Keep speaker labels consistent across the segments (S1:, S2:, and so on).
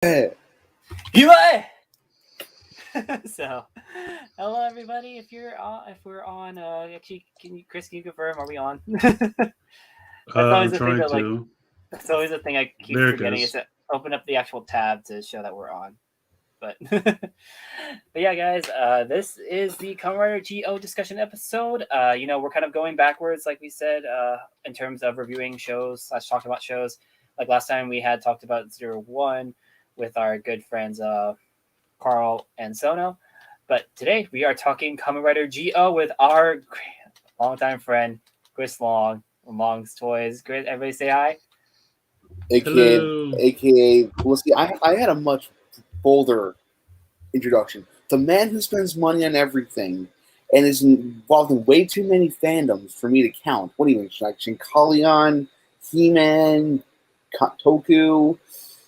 S1: Eli! So, hello everybody. If we're on, actually, Chris, can you confirm? Are we on? That's always
S2: I'm
S1: the thing
S2: trying
S1: that
S2: to.
S1: that's always the thing I keep
S2: There it
S1: forgetting is
S2: goes.
S1: to open up the actual tab to show that we're on. But, but yeah, guys, this is the Kamen Rider Zi-O discussion episode. We're kind of going backwards, like we said, in terms of reviewing shows / talking about shows. Like last time, we had talked about 01 with our good friends Carl and Sono. But today we are talking Kamen Rider Zi-O with our longtime friend Chris Long from Long's Toys. Chris, everybody say hi.
S3: aka,
S2: Hello.
S3: aka. Well, see, I had a much bolder introduction. The man who spends money on everything and is involved in way too many fandoms for me to count. What do you mean? Like Shinkalion, He-Man, Toku,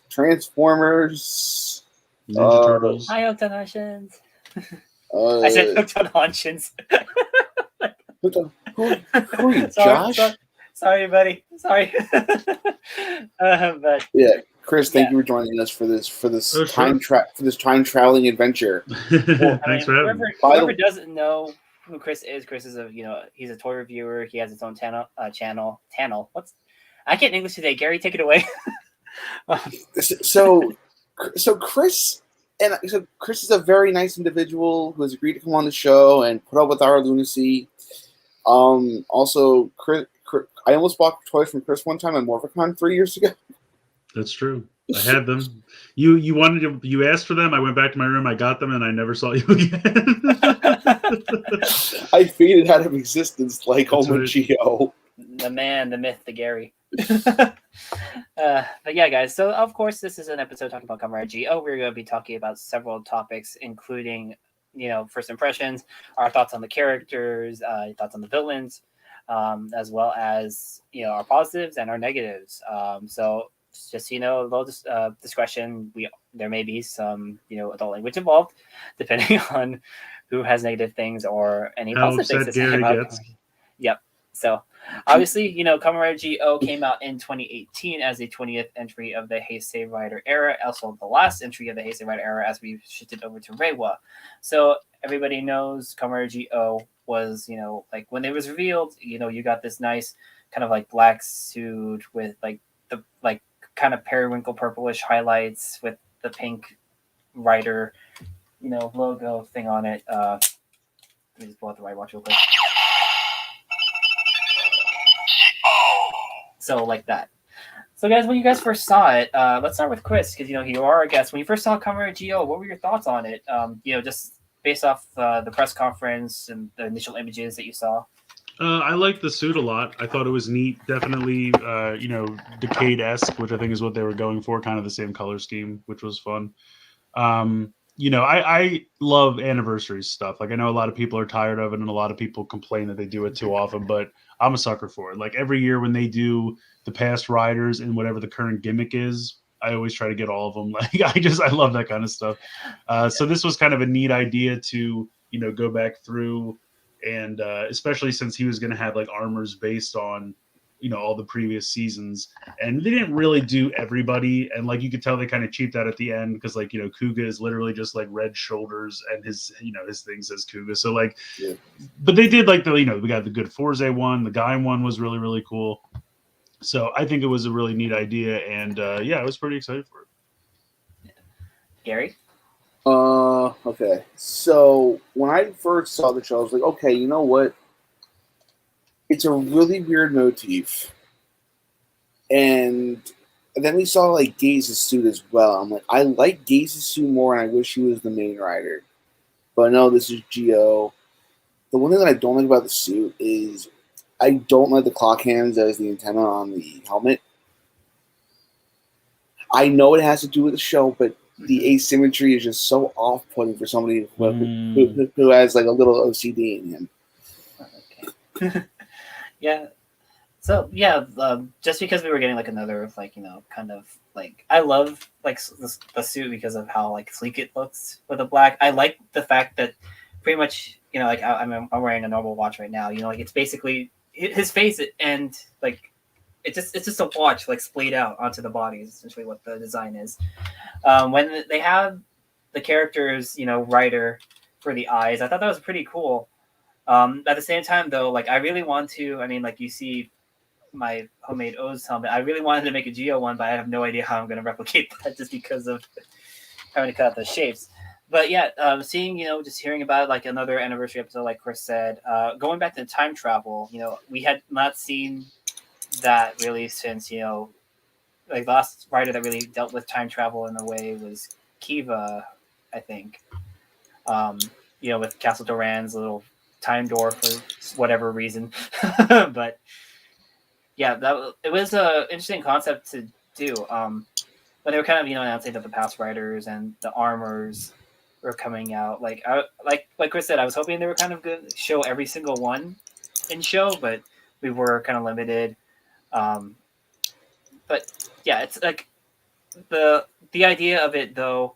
S3: Transformers.
S2: Ninja Turtles.
S1: Hi, Octonautions.
S3: Uh,
S1: I said Octonautions.
S3: who are you,
S1: sorry,
S3: Josh?
S1: sorry, buddy. Sorry. But
S3: Yeah, Chris, thank
S1: yeah.
S3: you for joining us for this
S2: Oh,
S3: time
S2: sure.
S3: time traveling adventure.
S1: Well,
S2: Thanks for having me.
S1: whoever doesn't know who Chris is he's a toy reviewer. He has his own channel. What's I can't English today. Gary, take it away.
S3: So Chris Chris is a very nice individual who has agreed to come on the show and put up with our lunacy. Also, Chris, I almost bought toys from Chris one time at Morphicon 3 years ago.
S2: That's true. I had them. You asked for them. I went back to my room. I got them, and I never saw you again.
S3: I faded out of existence like
S2: That's
S3: Homo
S2: right.
S3: Geo.
S1: The man, the myth, the Gary. But yeah, guys. So of course, this is an episode talking about Kamen Rider Zi-O. We're going to be talking about several topics, including first impressions, our thoughts on the characters, thoughts on the villains, as well as our positives and our negatives. So just a little discretion. There may be some adult language involved, depending on who has negative things or any
S2: How
S1: positive things to
S2: upset
S1: say
S2: Gary
S1: about.
S2: gets.
S1: Yep. So obviously, Kamen Rider Zi-O came out in 2018 as the 20th entry of the Heisei Rider era, also the last entry of the Heisei Rider era as we shifted over to Reiwa. So everybody knows Kamen Rider Zi-O was, like when it was revealed, you got this nice kind of like black suit with like the like kind of periwinkle purplish highlights with the pink rider, logo thing on it. Let me just pull out the right watch real quick. So like that. So guys, when you guys first saw it, let's start with Chris because you are our guest. When you first saw Kamen Rider Zi-O, what were your thoughts on it? Just based off the press conference and the initial images that you saw.
S2: I liked the suit a lot. I thought it was neat. Definitely, Decade-esque, which I think is what they were going for. Kind of the same color scheme, which was fun. I love anniversary stuff. Like I know a lot of people are tired of it, and a lot of people complain that they do it too often. But I'm a sucker for it. Like every year when they do the past riders and whatever the current gimmick is, I always try to get all of them. Like I love that kind of stuff. So this was kind of a neat idea to go back through. And especially since he was going to have like armors based on all the previous seasons, and they didn't really do everybody, and like you could tell they kind of cheaped out at the end because like Kuga is literally just like red shoulders and his his thing says Kuga, so like
S3: Yeah.
S2: But they did like the we got the good Forze one, the Guy one was really really cool, so I think it was a really neat idea, and yeah, I was pretty excited for it.
S1: Gary?
S3: Okay. So when I first saw the show, I was like, okay, you know what? It's a really weird motif. And then we saw like Gaze's suit as well. I'm like, I like Gaze's suit more, and I wish he was the main rider. But no, this is Zi-O. The one thing that I don't like about the suit is I don't like the clock hands as the antenna on the helmet. I know it has to do with the show, but the asymmetry is just so off-putting for somebody who has like a little OCD in him.
S1: Okay. Yeah. So yeah, just because we were getting like another like kind of like I love like the suit because of how like sleek it looks with the black. I like the fact that pretty much I'm wearing a normal watch right now. Like it's basically his face and like it's just a watch like splayed out onto the body is essentially what the design is. When they have the characters, Rider for the eyes, I thought that was pretty cool. At the same time, though, like I really want to. I mean, like you see my homemade O's helmet. I really wanted to make a Zi-O one, but I have no idea how I'm going to replicate that just because of having to cut out the shapes. But yeah, seeing, just hearing about like another anniversary episode, like Chris said, going back to time travel, we had not seen that really since, like the last writer that really dealt with time travel in a way was Kiva, I think. With Castle Doran's little time door for whatever reason. But yeah, it was a interesting concept to do. When they were kind of announcing that the past writers and the armors were coming out, like Chris said, I was hoping they were kind of good to show every single one in show, but we were kind of limited. But yeah, it's like the idea of it though,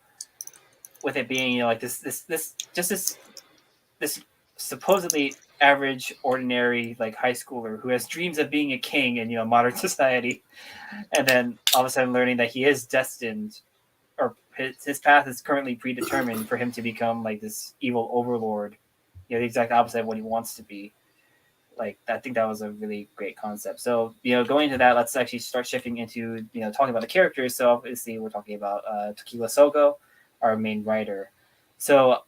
S1: with it being like this supposedly average, ordinary like high schooler who has dreams of being a king in modern society, and then all of a sudden learning that he is destined, or his path is currently predetermined for him to become like this evil overlord, the exact opposite of what he wants to be. Like I think that was a really great concept. So going into that, let's actually start shifting into talking about the characters. So obviously we're talking about Tokiwa Sogo, our main writer. So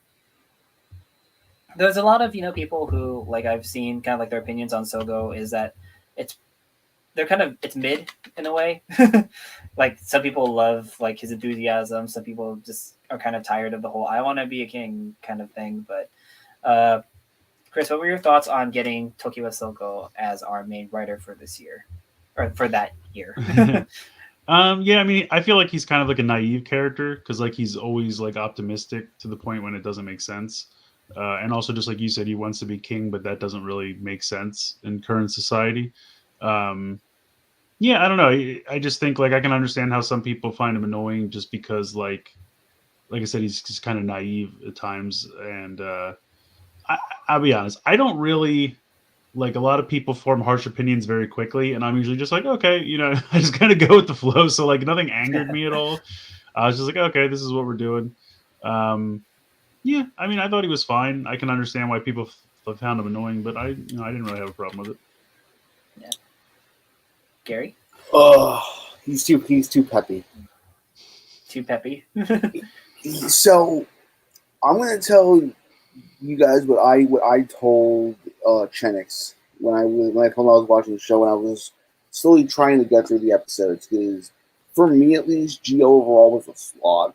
S1: there's a lot of people who like I've seen kind of like their opinions on Sogo is that it's mid in a way. Like some people love like his enthusiasm, some people just are kind of tired of the whole I want to be a king kind of thing. But Chris, what were your thoughts on getting Tokiwa Sogo as our main writer for this year, or for that year?
S2: Yeah, I mean, I feel like he's kind of like a naive character because like he's always like optimistic to the point when it doesn't make sense. And also, just like you said, he wants to be king, but that doesn't really make sense in current society. Yeah, I don't know. I just think like I can understand how some people find him annoying just because like I said, he's just kind of naive at times. And I'll be honest, I don't really like a lot of people form harsh opinions very quickly, and I'm usually just like, okay, I just kind of go with the flow. So like nothing angered me at all. I was just like, okay, this is what we're doing. Yeah, I mean, I thought he was fine. I can understand why people found him annoying, but I didn't really have a problem with it.
S1: Yeah. Gary?
S3: Oh, he's too peppy.
S1: Too peppy.
S3: So I'm gonna tell you guys what I told Chenix when I told him I was watching the show and I was slowly trying to get through the episodes because for me at least, Zi-O overall was a slog.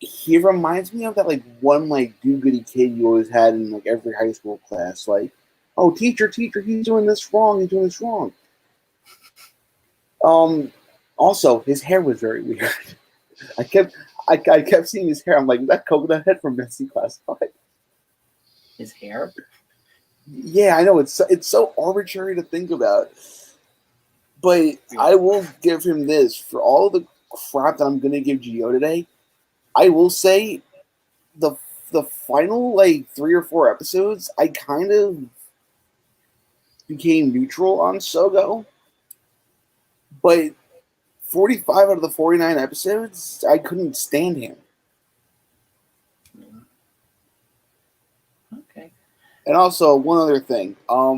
S3: He reminds me of that like one like do-goody kid you always had in like every high school class, like, oh teacher, he's doing this wrong. Also his hair was very weird. I kept seeing his hair. I'm like, that coconut head from Messy Classified.
S1: His hair?
S3: Yeah, I know it's so arbitrary to think about, but I will give him this for all the crap that I'm gonna give Zi-O today. I will say the final like 3 or 4 episodes, I kind of became neutral on Sogo, but 45 out of the 49 episodes, I couldn't stand him.
S1: Okay.
S3: And also, one other thing. How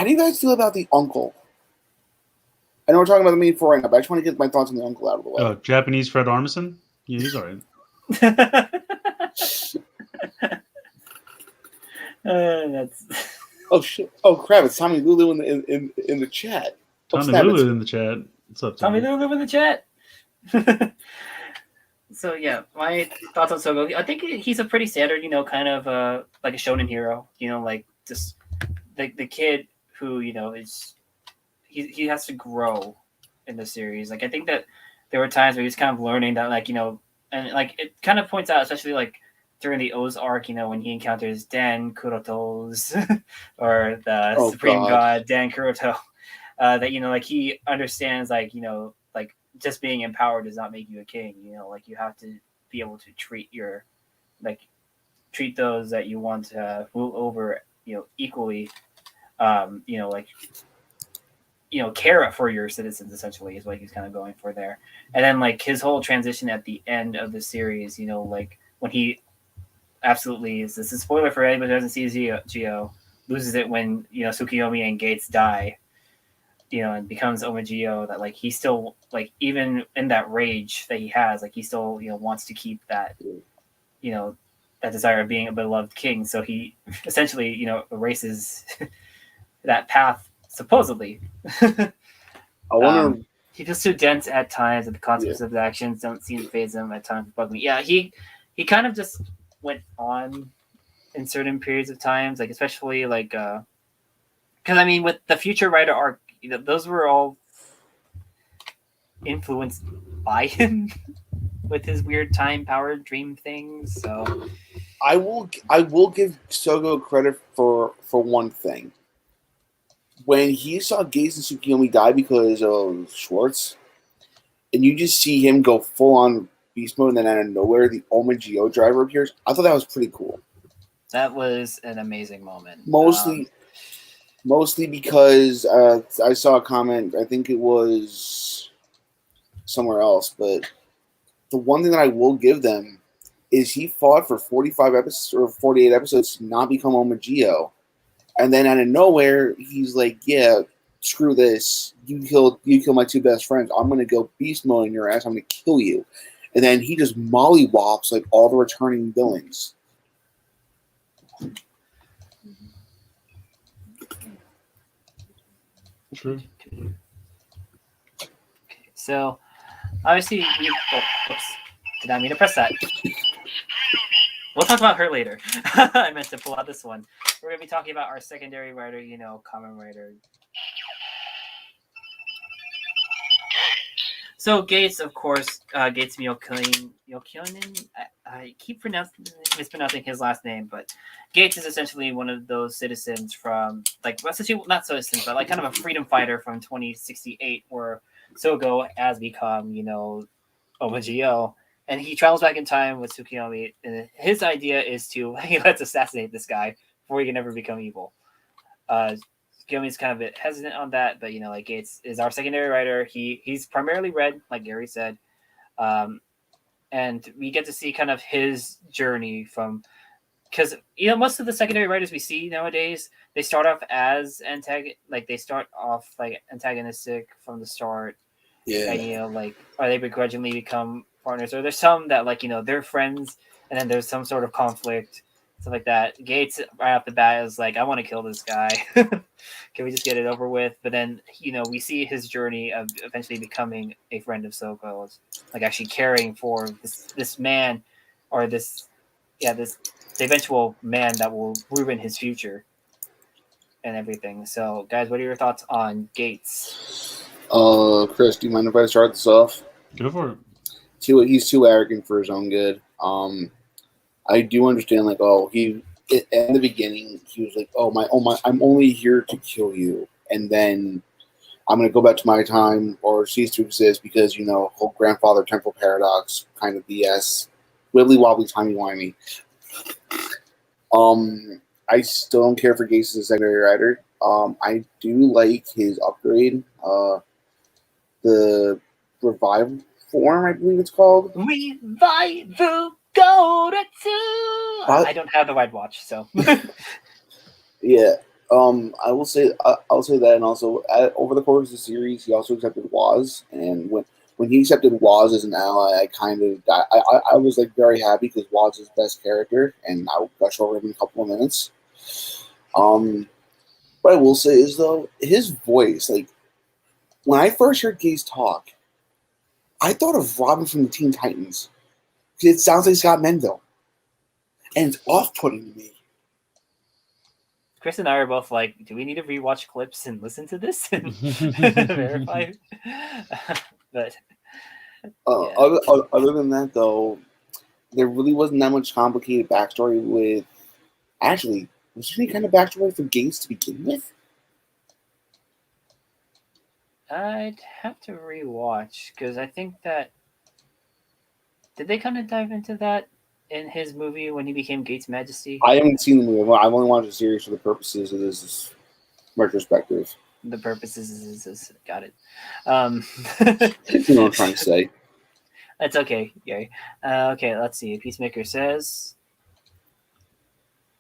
S3: do you guys feel about the uncle? I know we're talking about the main 4 right now, but I just want to get my thoughts on the uncle out of the way.
S2: Oh, Japanese Fred Armisen? Yeah, he's all right.
S1: That's...
S3: Oh shit! Oh crap! It's Tommy Lulu in the chat.
S2: Tommy Lulu in the chat. What's up,
S1: Tommy Lulu in the chat. So yeah, my thoughts on Sogo. I think he's a pretty standard, kind of like a shonen hero. Like just the kid who is he has to grow in the series. Like I think that there were times where he's kind of learning that and like it kind of points out, especially like during the O's arc, when he encounters Dan Kuroto's or the Supreme God Dan Kuroto, that like he understands like just being empowered does not make you a king. Like you have to be able to treat those that you want to rule over, equally. like care for your citizens essentially is what he's kind of going for there. And then like his whole transition at the end of the series, like when he absolutely is, this is a spoiler for anybody who doesn't see Zi-O, loses it when Tsukiyomi and Gates die, and becomes Omagio, that like he still, like, even in that rage that he has, like he still wants to keep that that desire of being a beloved king. So he essentially erases that path supposedly.
S3: I wonder.
S1: He feels too dense at times, and the consequences of his actions don't seem to phase him at times. Bug me. Yeah, he kind of just went on in certain periods of times, like especially like because I mean with the Future Rider arc, those were all influenced by him with his weird time powered dream things. So
S3: I will give Sogo credit for one thing. When he saw Gates and Tsukiyomi die because of Schwartz, and you just see him go full on beast mode, and then out of nowhere the Omagio driver appears, I thought that was pretty cool.
S1: That was an amazing moment.
S3: Mostly because I saw a comment, I think it was somewhere else, but the one thing that I will give them is he fought for 45 episodes or 48 episodes to not become Omagio. And then out of nowhere, he's like, yeah, screw this. You killed my two best friends. I'm going to go beast mode in your ass. I'm going to kill you. And then he just mollywops like all the returning villains.
S2: True.
S1: Okay, so obviously, oops, did not mean to press that. We'll talk about her later. I meant to pull out this one. We're going to be talking about our secondary rider, Kamen Rider. So Gates, of course, Gates Myokunin. I keep mispronouncing his last name, but Gates is essentially one of those citizens from, like, essentially not citizens, but like kind of a freedom fighter from 2068, where Sogo has become, Omagio. And he travels back in time with Tsukiyomi, and his idea is to let's assassinate this guy before he can ever become evil. Tsukiyomi's kind of a bit hesitant on that, but like Gates is our secondary rider. He's primarily red, like Gary said, and we get to see kind of his journey from, because most of the secondary riders we see nowadays, they start off as antagonistic from the start.
S3: Yeah.
S1: And, or they begrudgingly become partners, or there's some that they're friends, and then there's some sort of conflict, stuff like that. Gates right off the bat is like, I want to kill this guy. Can we just get it over with? But then we see his journey of eventually becoming a friend of Soko's, like actually caring for this man, or the eventual man that will ruin his future and everything. So guys, what are your thoughts on Gates?
S3: Chris, do you mind if I start this off?
S2: Go for it.
S3: He's too arrogant for his own good. I do understand, like, in the beginning he was like, oh my, I'm only here to kill you, and then I'm gonna go back to my time or cease to exist because whole grandfather temple paradox kind of BS, wibbly wobbly timey wimey. I still don't care for Gates as a secondary rider. I do like his upgrade. The revive form, I believe it's called.
S1: Revival go to two. I don't have the wide watch, so
S3: yeah. I will say I'll say that, and also over the course of the series, he also accepted Woz, and when he accepted Woz as an ally, I was like very happy because Woz is his best character, and I'll gush over him in a couple of minutes. What I will say is though, his voice, like when I first heard Gaze talk, I thought of Robin from the Teen Titans. It sounds like Scott Menville. And it's off-putting to me.
S1: Chris and I are both like, do we need to rewatch clips and listen to this and verify? But
S3: other than that, though, there really wasn't that much complicated backstory with... Actually, was there any kind of backstory for Gaze to begin with?
S1: I'd have to rewatch, because I think that... Did they kind of dive into that in his movie when he became Gates Majesty?
S3: I haven't seen the movie. I've only watched the series for the purposes of this retrospective.
S1: The purpose is got it.
S3: You know what I'm trying to say.
S1: That's okay, Gary. Okay, let's see. Peacemaker says,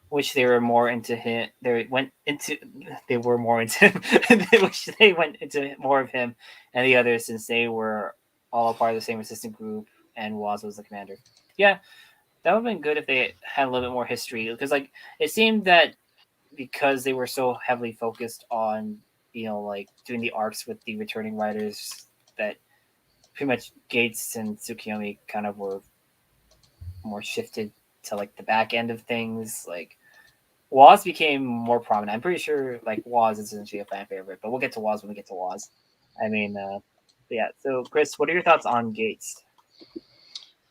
S1: wish they were more into him. They were more into him. They wish they went into more of him and the others, since they were all a part of the same assistant group and Woz was the commander. Yeah, that would have been good if they had a little bit more history, because like it seemed that because they were so heavily focused on like doing the arcs with the returning writers, that pretty much Gates and Tsukiyomi kind of were more shifted to like the back end of things. Like Woz became more prominent. I'm pretty sure like Woz is essentially a fan favorite, but we'll get to Woz when we get to Woz. I mean, yeah. So Chris, what are your thoughts on Gates?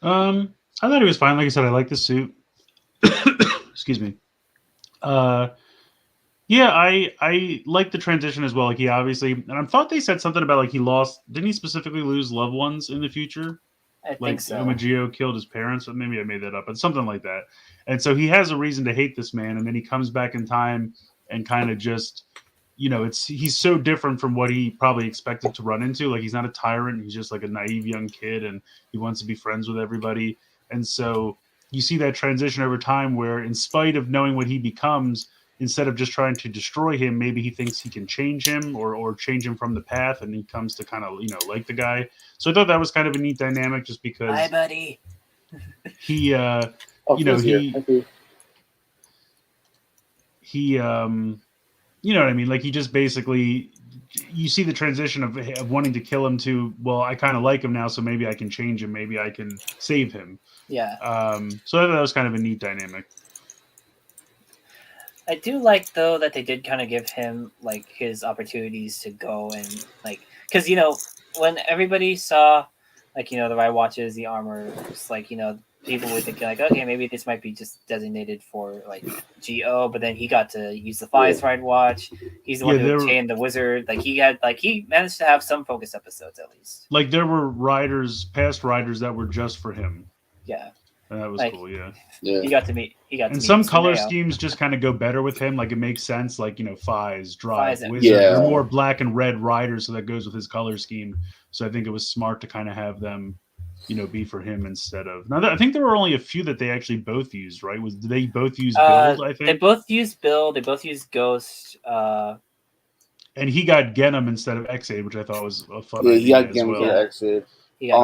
S2: I thought he was fine. Like I said, I like the suit. Excuse me. Yeah, I like the transition as well. Like he obviously, and I thought they said something about like he lost. Didn't he specifically lose loved ones in the future?
S1: I think
S2: Like
S1: so.
S2: Umagio killed his parents, but maybe I made that up, but something like that. And so he has a reason to hate this man, and then he comes back in time and kind of just, he's so different from what he probably expected to run into. Like he's not a tyrant; he's just like a naive young kid, and he wants to be friends with everybody. And so you see that transition over time, where in spite of knowing what he becomes, instead of just trying to destroy him, maybe he thinks he can change him or change him from the path, and he comes to kind of like the guy. So I thought that was kind of a neat dynamic, just because
S1: Hi, buddy.
S2: he you know what I mean? Like he just basically, you see the transition of wanting to kill him to, well, I kind of like him now, so maybe I can change him, maybe I can save him.
S1: Yeah.
S2: So I thought that was kind of a neat dynamic.
S1: I do like though that they did kind of give him like his opportunities to go and like, because when everybody saw like the ride watches, the armor, it's like people were thinking like, okay, maybe this might be just designated for like Zi-O, but then he got to use the Fi's ride watch. He's the one who obtained the wizard. Like he managed to have some focus episodes at least.
S2: Like there were past riders that were just for him.
S1: Yeah.
S2: And that was
S1: like,
S2: cool, yeah.
S1: He got to meet.
S2: And some color schemes just kind of go better with him. Like it makes sense. Like Fi's, Drive, Wizard.
S3: Yeah.
S2: They're more black and red riders, so that goes with his color scheme. So I think it was smart to kind of have them, be for him instead of. Now I think there were only a few that they actually both used, right? Did they both use Build? I think
S1: they both used Build. They both used Ghost.
S2: And he got Genom instead of X-Aid, which I thought was a fun
S3: idea.
S2: Yeah,
S3: he got Genom instead of X-Aid.
S2: I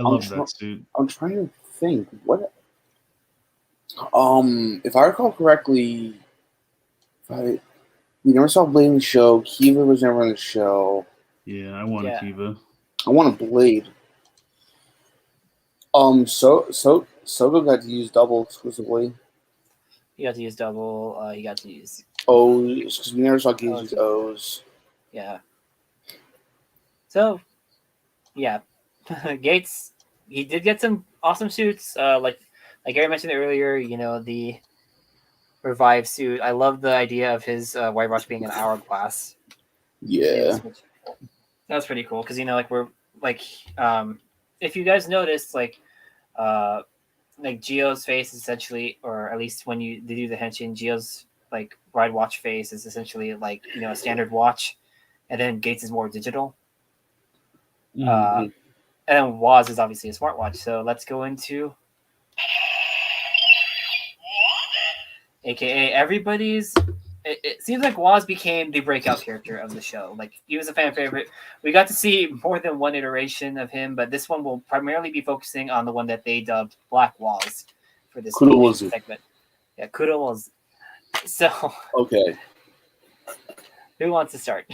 S2: love that suit.
S3: I'm trying to think what. If I recall correctly, we never saw Blade in the show. Kiva was never in the show.
S2: Yeah, I want a Kiva.
S3: I want a Blade. Sogo got to use double exclusively.
S1: He got to use double. He got to use
S3: O's, because we never saw Gates use O's.
S1: Yeah. So, yeah, Gates. He did get some awesome suits. Like Gary mentioned earlier, the revive suit. I love the idea of his White Rush being an hourglass.
S3: Yeah.
S1: That was pretty cool because we're like, if you guys noticed, like Gio's face is essentially, or at least when they do the henshin, Gio's like ride watch face is essentially like a standard watch, and then Gates is more digital.
S2: Mm-hmm.
S1: And then Woz is obviously a smartwatch. So let's go into AKA everybody's. It seems like Woz became the breakout character of the show. Like he was a fan favorite. We got to see more than one iteration of him, but this one will primarily be focusing on the one that they dubbed Black Woz for this segment. Yeah, Kuro Woz. So
S3: okay,
S1: who wants to start?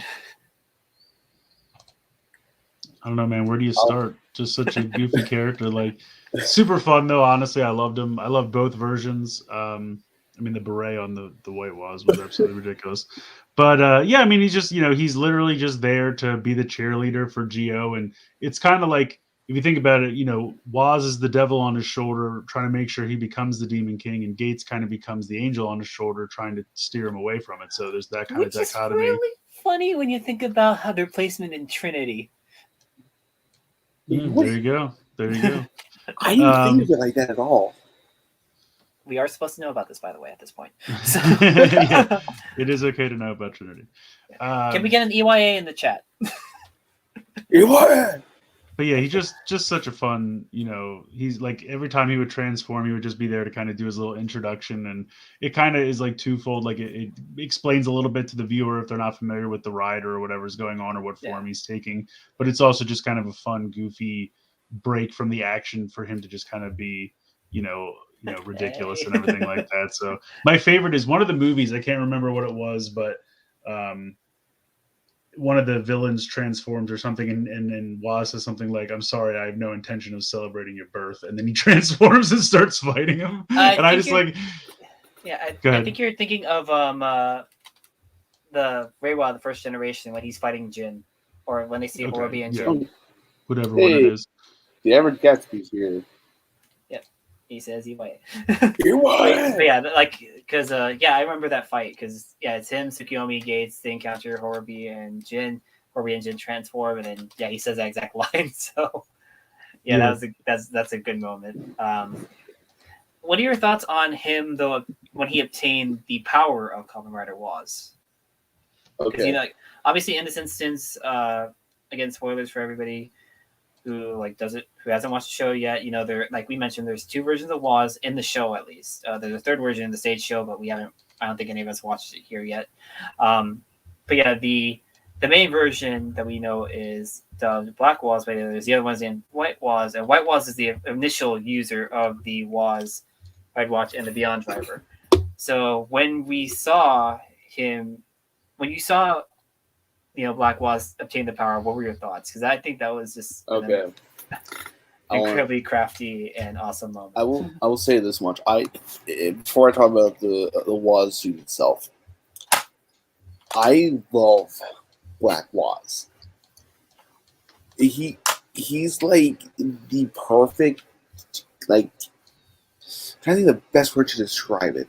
S2: I don't know, man. Where do you start? Just such a goofy character. Like, super fun, though. Honestly, I loved him. I love both versions. I mean, the beret on the White was absolutely ridiculous. But, yeah, I mean, he's just, he's literally just there to be the cheerleader for Zi-O. And it's kind of like, if you think about it, Woz is the devil on his shoulder trying to make sure he becomes the Demon King. And Gates kind of becomes the angel on his shoulder trying to steer him away from it. So there's that kind of dichotomy.
S1: It's really funny when you think about how their placement in Trinity.
S2: There you go. There you go.
S3: I didn't think of it like that at all.
S1: we are supposed to know about this, by the way, at this point. So,
S2: Yeah, it is okay to know about Trinity.
S1: can we get an EYA in the chat?
S3: EYA!
S2: But yeah, he's just such a fun, he's like every time he would transform, he would just be there to kind of do his little introduction. And it kind of is like twofold. Like it explains a little bit to the viewer if they're not familiar with the rider or whatever's going on or what form he's taking. But it's also just kind of a fun, goofy break from the action for him to just kind of be, ridiculous and everything like that. So my favorite is one of the movies. I can't remember what it was, but one of the villains transforms or something, and Woz says something like, "I'm sorry, I have no intention of celebrating your birth," and then he transforms and starts fighting him. And I just like,
S1: I think you're thinking of the Reiwa, the first generation, when he's fighting Jin, or when they see Orbi and Jin.
S2: Whatever one it is.
S3: The average Gatsby's here.
S1: He says EYA.
S3: EYA!
S1: But yeah, like, because, I remember that fight, because, it's him, Tsukiyomi, Gates, they encounter Horobi and Jin. Horobi and Jin transform, and then, he says that exact line, so, that's a good moment. What are your thoughts on him, though, when he obtained the power of Kamen Rider Woz?
S3: Okay.
S1: Obviously, in this instance, again, spoilers for everybody who who hasn't watched the show yet. There, like we mentioned, there's 2 versions of Woz in the show, at least. There's a 3rd version in the stage show, but I don't think any of us watched it here yet. But yeah, the main version that we know is dubbed Black Woz, but there's the other ones in White Woz, and White Woz is the initial user of the Woz Ride Watch and the Beyond Driver. So when you saw Black Woz obtain the power, what were your thoughts? Because I think that was just incredibly crafty and awesome moment.
S3: I will say this much. Before I talk about the Woz suit itself, I love Black Woz. He's like the perfect, like, I think the best word to describe it.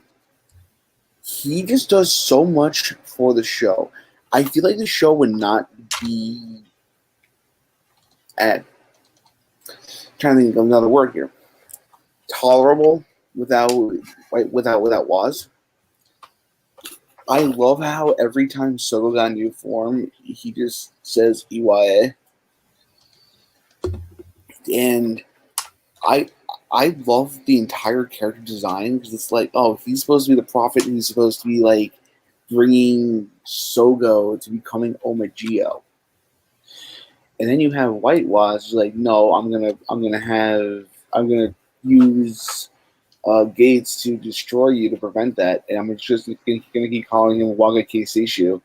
S3: He just does so much for the show. I feel like the show would not be trying to think of another word here. Tolerable without Woz. I love how every time Sogo got a new form, he just says EYA. And I love the entire character design because it's like, oh, he's supposed to be the prophet and he's supposed to be like bringing Sogo to becoming Omagio. And then you have White Woz, like, no, I'm gonna use Gates to destroy you to prevent that, and I'm just gonna keep calling him Waga Keiseshu.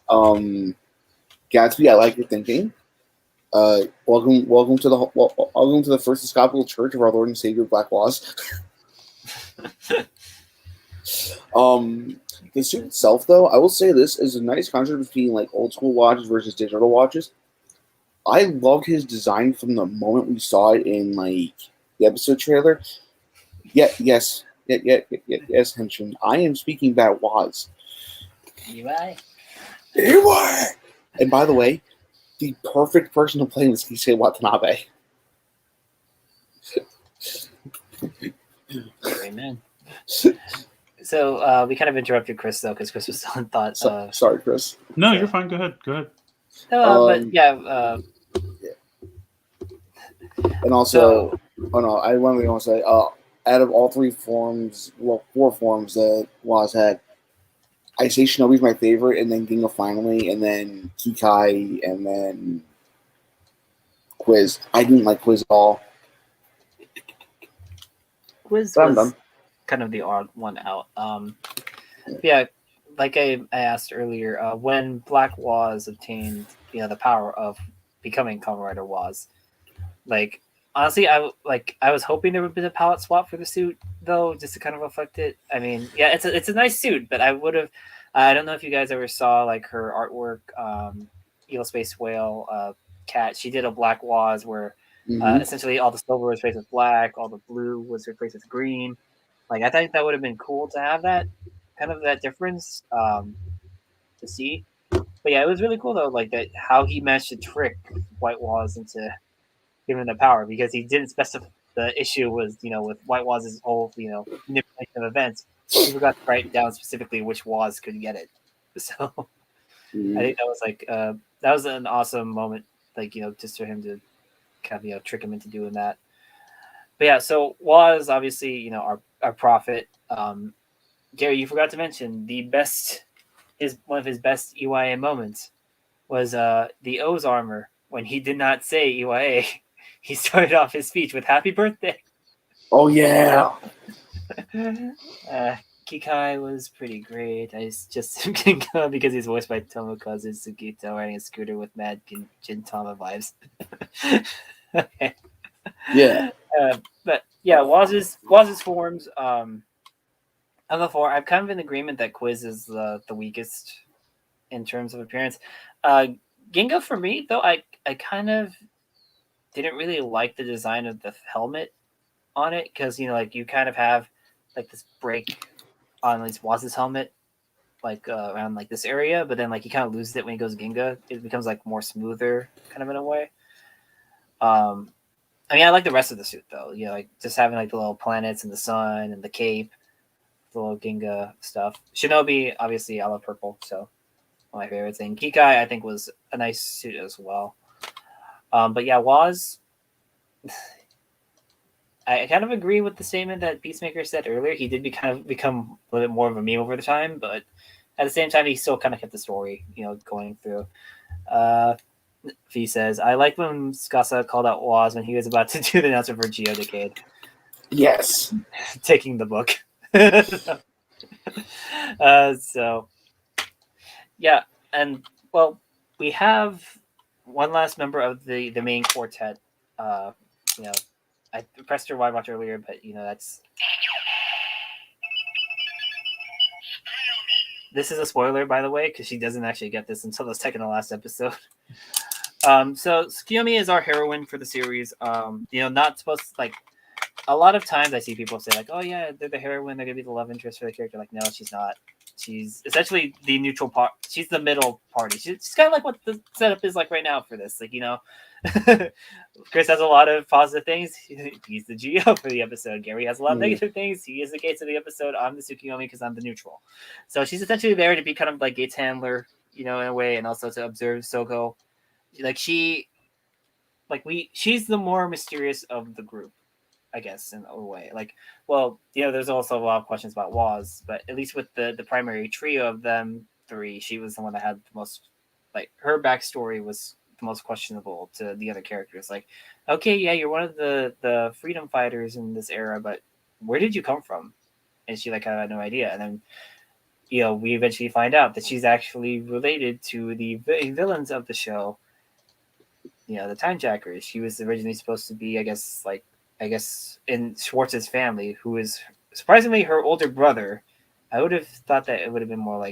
S3: Gatsby, I like your thinking. Welcome to the First Episcopal Church of our Lord and Savior Black Woz. The suit itself, though, I will say this is a nice contrast between like old school watches versus digital watches. I love his design from the moment we saw it in like the episode trailer. Yes, Henshin. I am speaking about Woz.
S1: EY.
S3: And by the way, the perfect person to play was Kisei Watanabe.
S1: Amen. So we kind of interrupted Chris though, because Chris was still in thought.
S3: Sorry, Chris.
S2: No, you're fine. Go ahead.
S1: But yeah.
S3: And also, I one thing I want to say. Out of all 4 forms that Woz had, I say Shinobi's my favorite, and then Ginga finally, and then Kikai, and then Quiz. I didn't like Quiz at all.
S1: Quiz was kind of the odd one out. Yeah, like I asked earlier, when Black Woz obtained the power of becoming Kamen Rider Woz, like honestly, I was hoping there would be a palette swap for the suit though, just to kind of reflect it. I mean, yeah, it's a nice suit, but I would have. I don't know if you guys ever saw like her artwork, Eel Space Whale, Cat. She did a Black Woz where essentially all the silver was replaced with black, all the blue was replaced with green. Like I think that would have been cool to have that kind of that difference to see. But yeah, it was really cool though, like that how he managed to trick White Woz into giving him the power because he didn't specify. the issue was, with White Waz's whole, manipulation of events, he forgot to write down specifically which Waz could get it. So I think that was that was an awesome moment, just for him to kind of, trick him into doing that. But yeah, so Waz, obviously, our prophet. Gary, you forgot to mention one of his best EYA moments was the O's armor when he did not say EYA. He started off his speech with "Happy Birthday."
S3: Oh yeah.
S1: Kikai was pretty great. I just because he's voiced by Tomokazu Sugito riding a scooter with mad Gintama vibes. Okay.
S3: Yeah.
S1: But yeah, Waz's forms. I'm kind of in agreement that Quiz is the weakest in terms of appearance. Ginga for me though, I kind of didn't really like the design of the helmet on it because you kind of have this break on at least Waz's helmet around this area, but then he kind of loses it when he goes Ginga. It becomes more smoother kind of in a way. I mean, I like the rest of the suit though. Just having the little planets and the sun and the cape, the little Ginga stuff. Shinobi, obviously, I love purple, so my favorite thing. Kikai, I think, was a nice suit as well. But yeah, Waz, I kind of agree with the statement that Peacemaker said earlier. He did become a little bit more of a meme over the time, but at the same time, he still kind of kept the story, going through. He says, I like when Skasa called out Waz when he was about to do the announcement for Geo Decade.
S3: Yes.
S1: Taking the book. So, yeah. And, well, we have one last member of the main quartet. I pressed her wide watch earlier, but, that's... This is a spoiler, by the way, because she doesn't actually get this until the second to last episode. So Tsukiyomi is our heroine for the series. Not supposed to, a lot of times I see people say oh yeah, they're the heroine, they're gonna be the love interest for the character. No, she's not. She's essentially the neutral part. She's the middle party. She's kind of what the setup is right now for this. Chris has a lot of positive things. He's the Geo for the episode. Gary has a lot of negative things. He is the Gates of the episode. I'm the Tsukiyomi because I'm the neutral. So she's essentially there to be kind of Gates handler, in a way, and also to observe Soko. She's the more mysterious of the group, I guess, in a way. There's also a lot of questions about Waz, but at least with the primary trio of them three, she was the one that had the most, her backstory was the most questionable to the other characters. Okay, yeah, you're one of the freedom fighters in this era, but where did you come from? And she kind of had no idea. And then, we eventually find out that she's actually related to the villains of the show. The Time Jackers. She was originally supposed to be, I guess, in Schwartz's family, who is surprisingly her older brother. I would have thought that it would have been more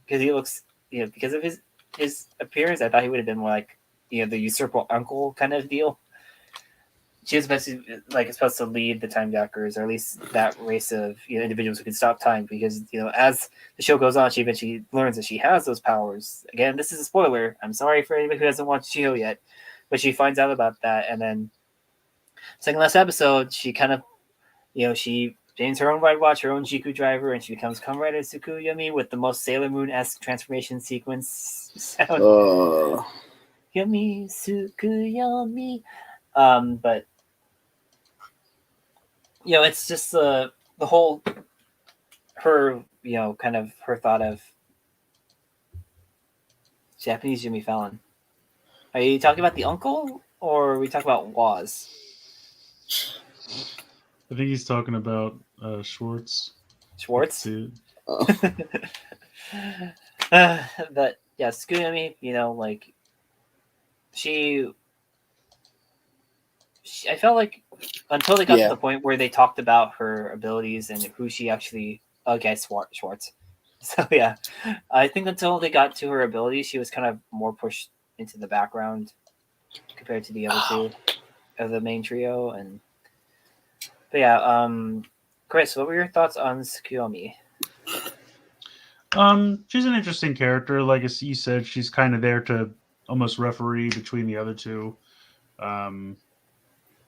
S1: because he looks, because of his appearance, I thought he would have been more the usurper uncle kind of deal. She was supposed to lead the Time Jackers, or at least that race of individuals who can stop time. Because as the show goes on, she eventually learns that she has those powers. Again, this is a spoiler. I'm sorry for anybody who hasn't watched Geo yet, but she finds out about that, and then second last episode, she kind of, she gains her own ride watch, her own Jiku driver, and she becomes Kamen Rider Tsukuyomi with the most Sailor Moon-esque transformation sequence sound. Yomi Tsukuyomi. But it's just the whole her kind of her thought of Japanese Jimmy Fallon. Are you talking about the uncle, or are we talking about Waz?
S2: I think he's talking about Schwartz.
S1: Schwartz? But yeah, Tsukuyomi, she I felt like until they got to the point where they talked about her abilities and who she actually Schwartz. So yeah, I think until they got to her abilities, she was kind of more pushed into the background compared to the other two of the main trio. But yeah, Chris, what were your thoughts on Tsukuyomi?
S2: She's an interesting character. Like you said, she's kind of there to almost referee between the other two.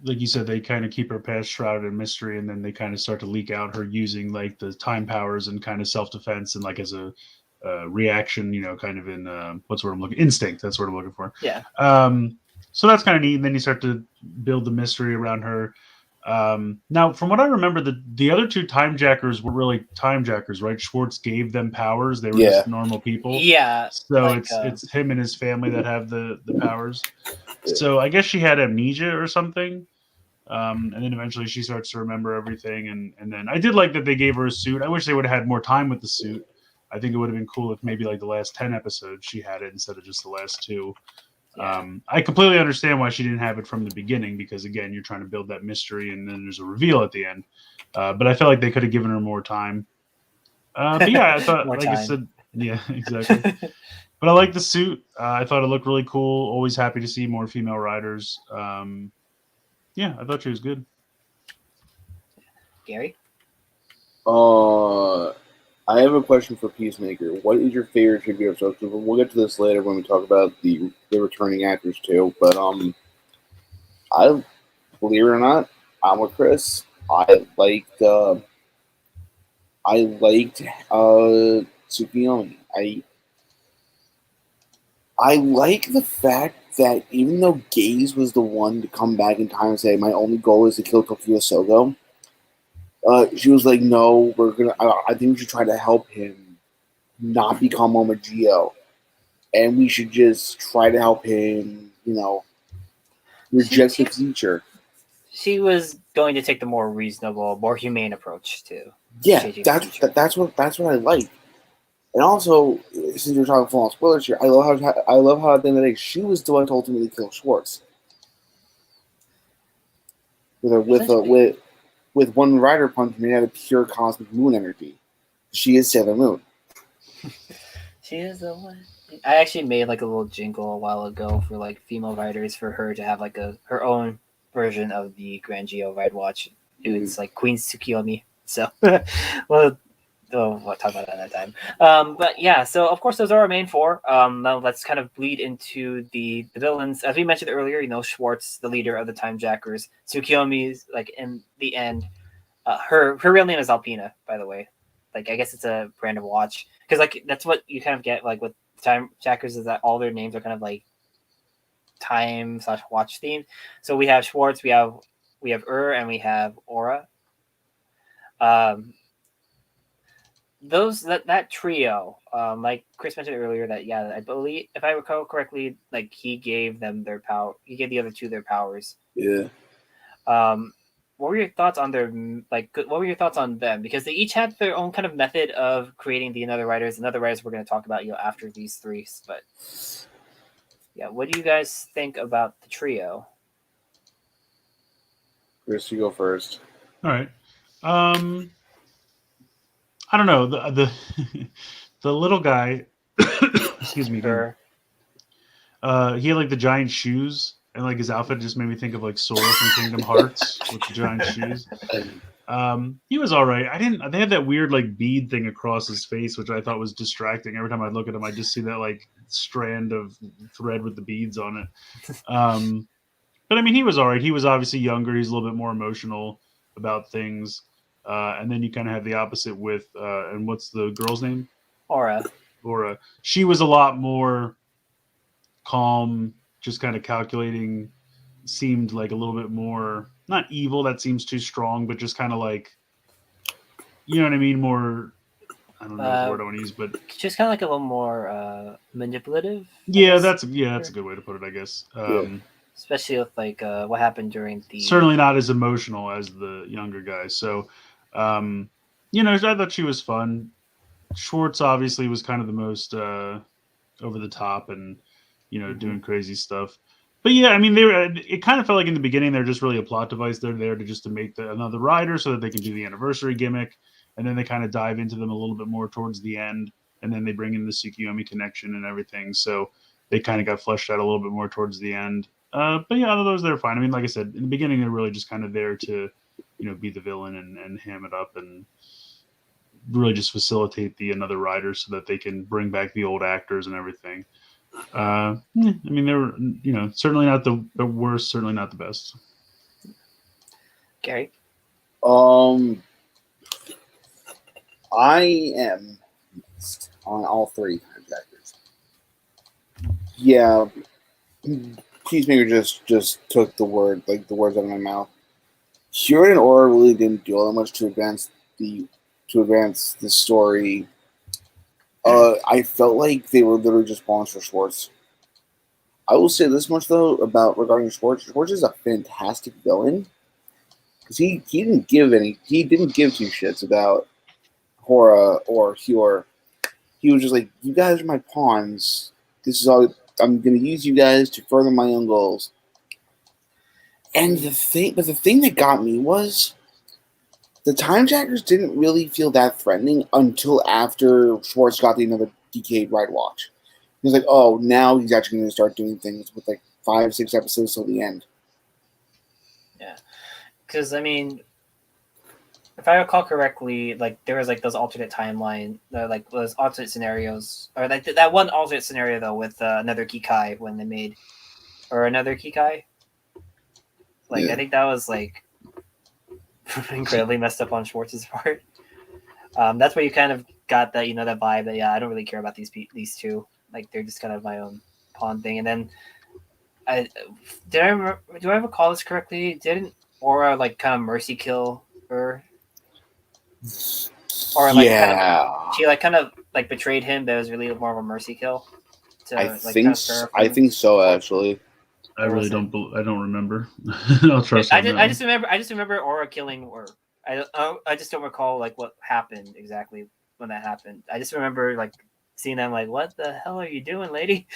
S2: like you said, they kind of keep her past shrouded in mystery, and then they kind of start to leak out her using like the time powers and kind of self-defense and like as a reaction, kind of in what's what I'm looking instinct. That's what I'm looking for.
S1: Yeah.
S2: So that's kind of neat. And then you start to build the mystery around her. Now, from what I remember, the other two time jackers were really time jackers, right? Schwartz gave them powers; they were just normal people.
S1: Yeah.
S2: So like, it's him and his family that have the powers. So I guess she had amnesia or something. And then eventually she starts to remember everything. And then I did like that they gave her a suit. I wish they would have had more time with the suit. I think it would have been cool if maybe like the last 10 episodes she had it instead of just the last 2. Yeah. I completely understand why she didn't have it from the beginning because, again, you're trying to build that mystery and then there's a reveal at the end. But I felt like they could have given her more time. But yeah, I thought, like I said, yeah, exactly. But I like the suit. I thought it looked really cool. Always happy to see more female riders. Yeah, I thought she was good.
S1: Gary?
S3: I have a question for Peacemaker. What is your favorite tribute episode? We'll get to this later when we talk about the returning actors too. But I believe it or not, I'm with Chris. I liked Tsukiyomi. I like the fact that even though Gaze was the one to come back in time and say, my only goal is to kill Tokyo Sogo, she was like, no, I think we should try to help him not become Omagio. And we should just try to help him, reject the future.
S1: She was going to take the more reasonable, more humane approach to.
S3: Yeah, that's what I like. And also, since you're talking full on spoilers here, I love how at the end of the day she was the one to ultimately kill Schwartz. With one rider punch made out of pure cosmic moon energy. She is Sailor Moon.
S1: She is the one. I actually made like a little jingle a while ago for like female riders for her to have like her own version of the Grand Geo Ride Watch. It's like Queen Tsukiyomi. So, well. We'll talk about that at that time. But yeah, so of course those are our main 4. Now let's kind of bleed into the villains. As we mentioned earlier, Schwartz, the leader of the Time Jackers. Tsukiyomi's like in the end. Her real name is Alpina, by the way. Like I guess it's a brand of watch because like that's what you kind of get like with Time Jackers is that all their names are kind of like time/watch themed. So we have Schwartz, we have and we have Aura. That trio, like Chris mentioned earlier, that I believe if I recall correctly, like he gave them their power. He gave the other 2 their powers.
S3: Yeah.
S1: What were your thoughts on what were your thoughts on them? Because they each had their own kind of method of creating the Another Riders. Another Riders we're going to talk about after these 3. But yeah, what do you guys think about the trio?
S3: Chris, you go first.
S2: All right. I don't know the the little guy. Excuse me.
S1: Sure.
S2: He had like the giant shoes, and like his outfit just made me think of like Sora from Kingdom Hearts with the giant shoes. He was all right. They had that weird like bead thing across his face, which I thought was distracting. Every time I look at him, I just see that like strand of thread with the beads on it. But I mean, he was all right. He was obviously younger. He's a little bit more emotional about things. And then you kind of have the opposite with, and what's the girl's name?
S1: Aura.
S2: She was a lot more calm, just kind of calculating, seemed like a little bit more, not evil, that seems too strong, but just kind of like, you know what I mean? More, I don't know what word I want to use, but.
S1: Just kind of like a little more manipulative.
S2: Yeah, that's a good way to put it, I guess.
S1: Especially with like what happened during the.
S2: Certainly not as emotional as the younger guy. So, I thought she was fun. Schwartz obviously was kind of the most over the top and doing crazy stuff. But yeah, I mean, it kind of felt like in the beginning they're just really a plot device. They're there to make another rider so that they can do the anniversary gimmick, and then they kind of dive into them a little bit more towards the end, and then they bring in the Tsukiyomi connection and everything. So they kind of got fleshed out a little bit more towards the end. But yeah, those they're fine. I mean, like I said, in the beginning they're really just kind of there to be the villain and ham it up and really just facilitate the another rider so that they can bring back the old actors and everything. I mean, they were, certainly not the worst, certainly not the best.
S1: Gary?
S3: I am on all three Hijackers. Yeah, Peacemaker just took the words out of my mouth. Hero and Aura really didn't do all that much to advance the story. I felt like they were literally just pawns for Schwartz. I will say this much though regarding Schwartz. Schwartz is a fantastic villain because he didn't give two shits about Hora or Hyor. He was just like, you guys are my pawns. This is all I'm going to use you guys to further my own goals. And the thing that got me was the Time Jackers didn't really feel that threatening until after Schwartz got the another decade ride watch. He was like, oh, now he's actually going to start doing things with like 5-6 episodes till the end.
S1: Yeah, because I mean, if I recall correctly, like there was like those alternate timeline, like those alternate scenarios, or like that one alternate scenario though with another Kikai when they made, or another Kikai. Like
S3: Yeah.
S1: I think that was like incredibly messed up on Schwartz's part. That's where you kind of got that that vibe that I don't really care about these two. Like they're just kind of my own pawn thing. And then do I recall this correctly? Didn't Aura like kind of mercy kill her? Or like she kind of like betrayed him, but it was really more of a mercy kill.
S3: I think so actually.
S2: I really don't. I don't remember. I'll trust.
S1: I just remember Aura killing her. I just don't recall like what happened exactly when that happened. I just remember like seeing them like, what the hell are you doing, lady?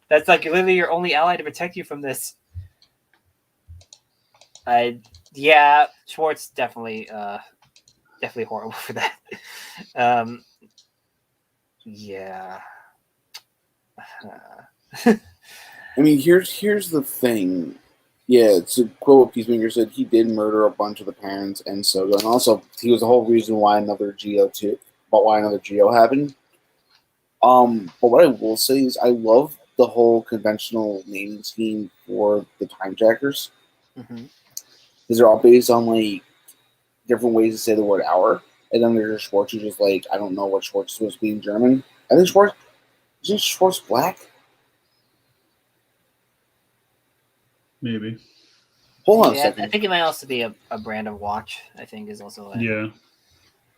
S1: That's like literally your only ally to protect you from this. Schwartz definitely horrible for that. Yeah.
S3: I mean, here's the thing. Yeah, to quote what Peacemaker said, he did murder a bunch of the parents and Soga, and also he was the whole reason why another Geo happened. But what I will say is I love the whole conventional naming scheme for the Time Jackers.
S1: Mm-hmm.
S3: Because they're all based on like different ways to say the word hour. And then there's Schwartz who's just like, I don't know what Schwartz is supposed to be in German. I think isn't Schwartz black?
S2: Maybe.
S3: Hold on a second.
S1: I think it might also be a brand of watch. I think is also like,
S2: yeah.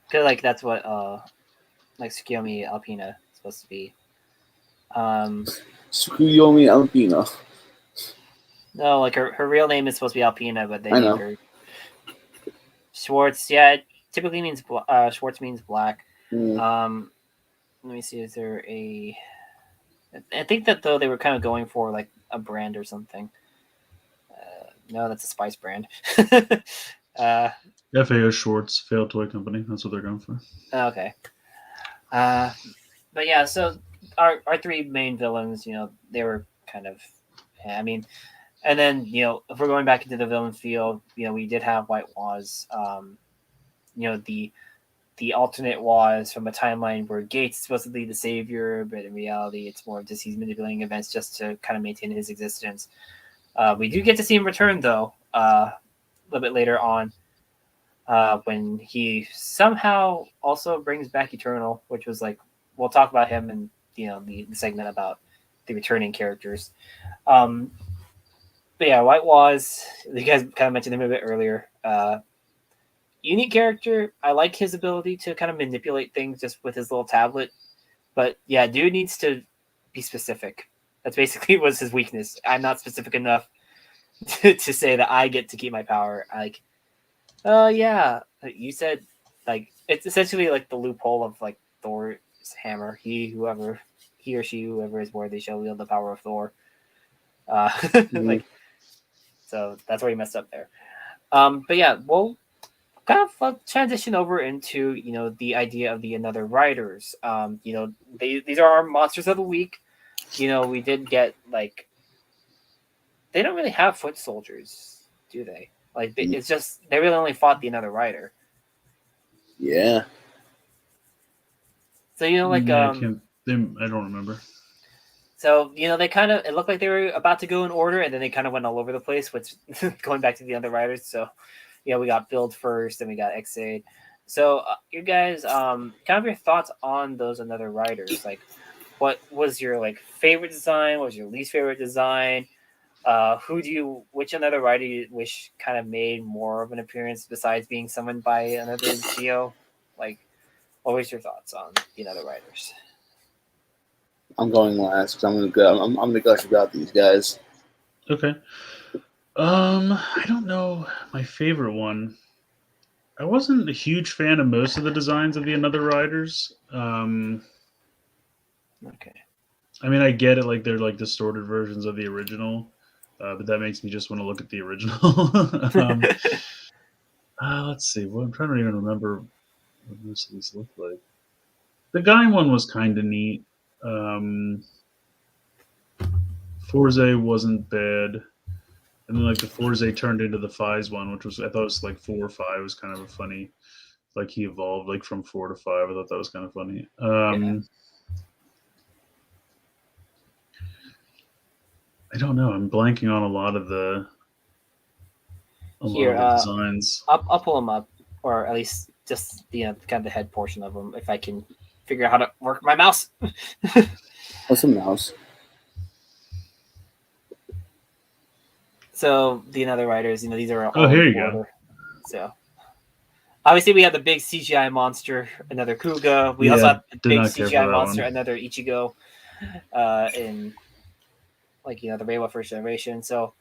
S1: Because like that's what like Tsukiyomi Alpina is supposed to be.
S3: Tsukuyomi Alpina.
S1: No, like her real name is supposed to be Alpina, but they named her Schwartz. Yeah, it typically means Schwartz means black.
S3: Mm.
S1: Let me see. Is there a? I think that though they were kind of going for like a brand or something. No, that's a spice brand.
S2: FAO Schwartz, Failed Toy Company. That's what they're going for.
S1: Okay. But yeah, so our three main villains, they were kind of, I mean, and then if we're going back into the villain field, we did have White Woz, the alternate Woz from a timeline where Gates is supposed to be the savior, but in reality, it's more of just he's manipulating events just to kind of maintain his existence. We do get to see him return though, a little bit later on, when he somehow also brings back Eternal, which was like, we'll talk about him in the segment about the returning characters. But yeah, White Woz, you guys kind of mentioned him a bit earlier. Unique character. I like his ability to kind of manipulate things just with his little tablet. But yeah, dude needs to be specific. That's basically was his weakness. I'm not specific enough to say that I get to keep my power. Like, yeah, you said like it's essentially like the loophole of like Thor's hammer. Whoever is worthy shall wield the power of Thor. Like, so that's where he messed up there. But yeah, we'll kind of transition over into the idea of the Another Riders. These are our monsters of the week. We did get like they don't really have foot soldiers, do they? Like it's just they really only fought the Another Rider.
S3: Yeah.
S1: So like
S2: I don't remember.
S1: So, they kind of, it looked like they were about to go in order, and then they kind of went all over the place, which, going back to the other riders. So, we got Build first, then we got Xaid. So, you guys, kind of your thoughts on those another riders. Like, what was your, favorite design? What was your least favorite design? Which another rider you wish kind of made more of an appearance besides being summoned by another Zi-O? Like, what was your thoughts on the other riders?
S3: I'm going last because I'm gonna go. I'm gonna gush about these guys.
S2: Okay. I don't know my favorite one. I wasn't a huge fan of most of the designs of the Another Riders.
S1: Okay.
S2: I mean, I get it, like they're like distorted versions of the original, but that makes me just want to look at the original. Let's see. Well, I'm trying to even remember what most of these look like. The guy one was kind of neat. Forze wasn't bad. And then like the Forze turned into the Fies one, which was I thought was like 4 or 5 was kind of a funny, like he evolved like from 4 to 5. I thought that was kind of funny. I don't know. I'm blanking on a lot of the designs.
S1: I'll pull them up, or at least just kind of the head portion of them, if I can figure out how to work my mouse.
S3: What's a mouse?
S1: So the other riders, these are all.
S2: Oh, here you go.
S1: So obviously we have the big CGI monster, another Kuga. We also have the big CGI monster, another Ichigo, in the Reiwa first generation. So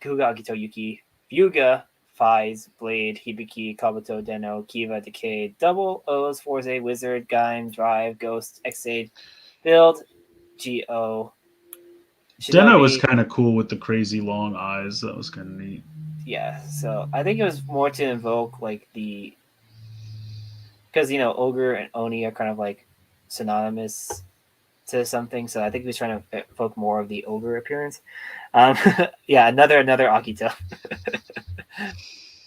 S1: Kuga, Agito, Yuki, Ryuga, Fies, Blade, Hibiki, Kabuto, Deno, Kiva, Decay, Double, O's, Forze, Wizard, Gaim, Drive, Ghost, Xaid, Build, Zi-O.
S2: Deno was kind of cool with the crazy long eyes. That was kind of neat.
S1: Yeah, so I think it was more to invoke because Ogre and Oni are kind of like synonymous to something. So I think he was trying to evoke more of the Ogre appearance. Yeah, another Akito.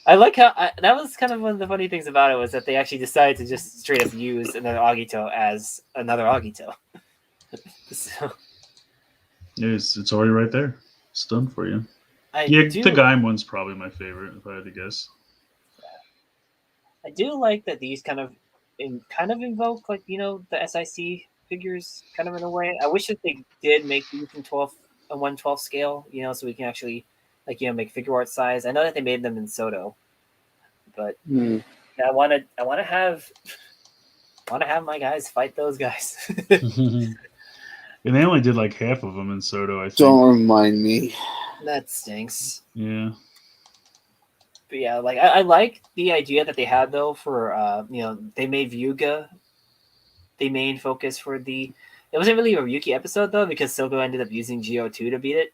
S1: I like how that was kind of one of the funny things about it was that they actually decided to just straight up use another Agito as another Agito. So
S2: it's already right there. It's done for you. The Gaim one's probably my favorite, if I had to guess.
S1: I do like that these kind of invoke the SIC figures kind of in a way. I wish that they did make these in 1/12 scale, so we can actually make figure art size. I know that they made them in Soto, but I want to have my guys fight those guys.
S2: And they only did like half of them in Soto, I think.
S3: Don't remind me.
S1: That stinks.
S2: Yeah.
S1: But yeah, I like the idea that they had though for they made Ryuga the main focus for the. It wasn't really a Ryuki episode though because Sogo ended up using GO2 to beat it,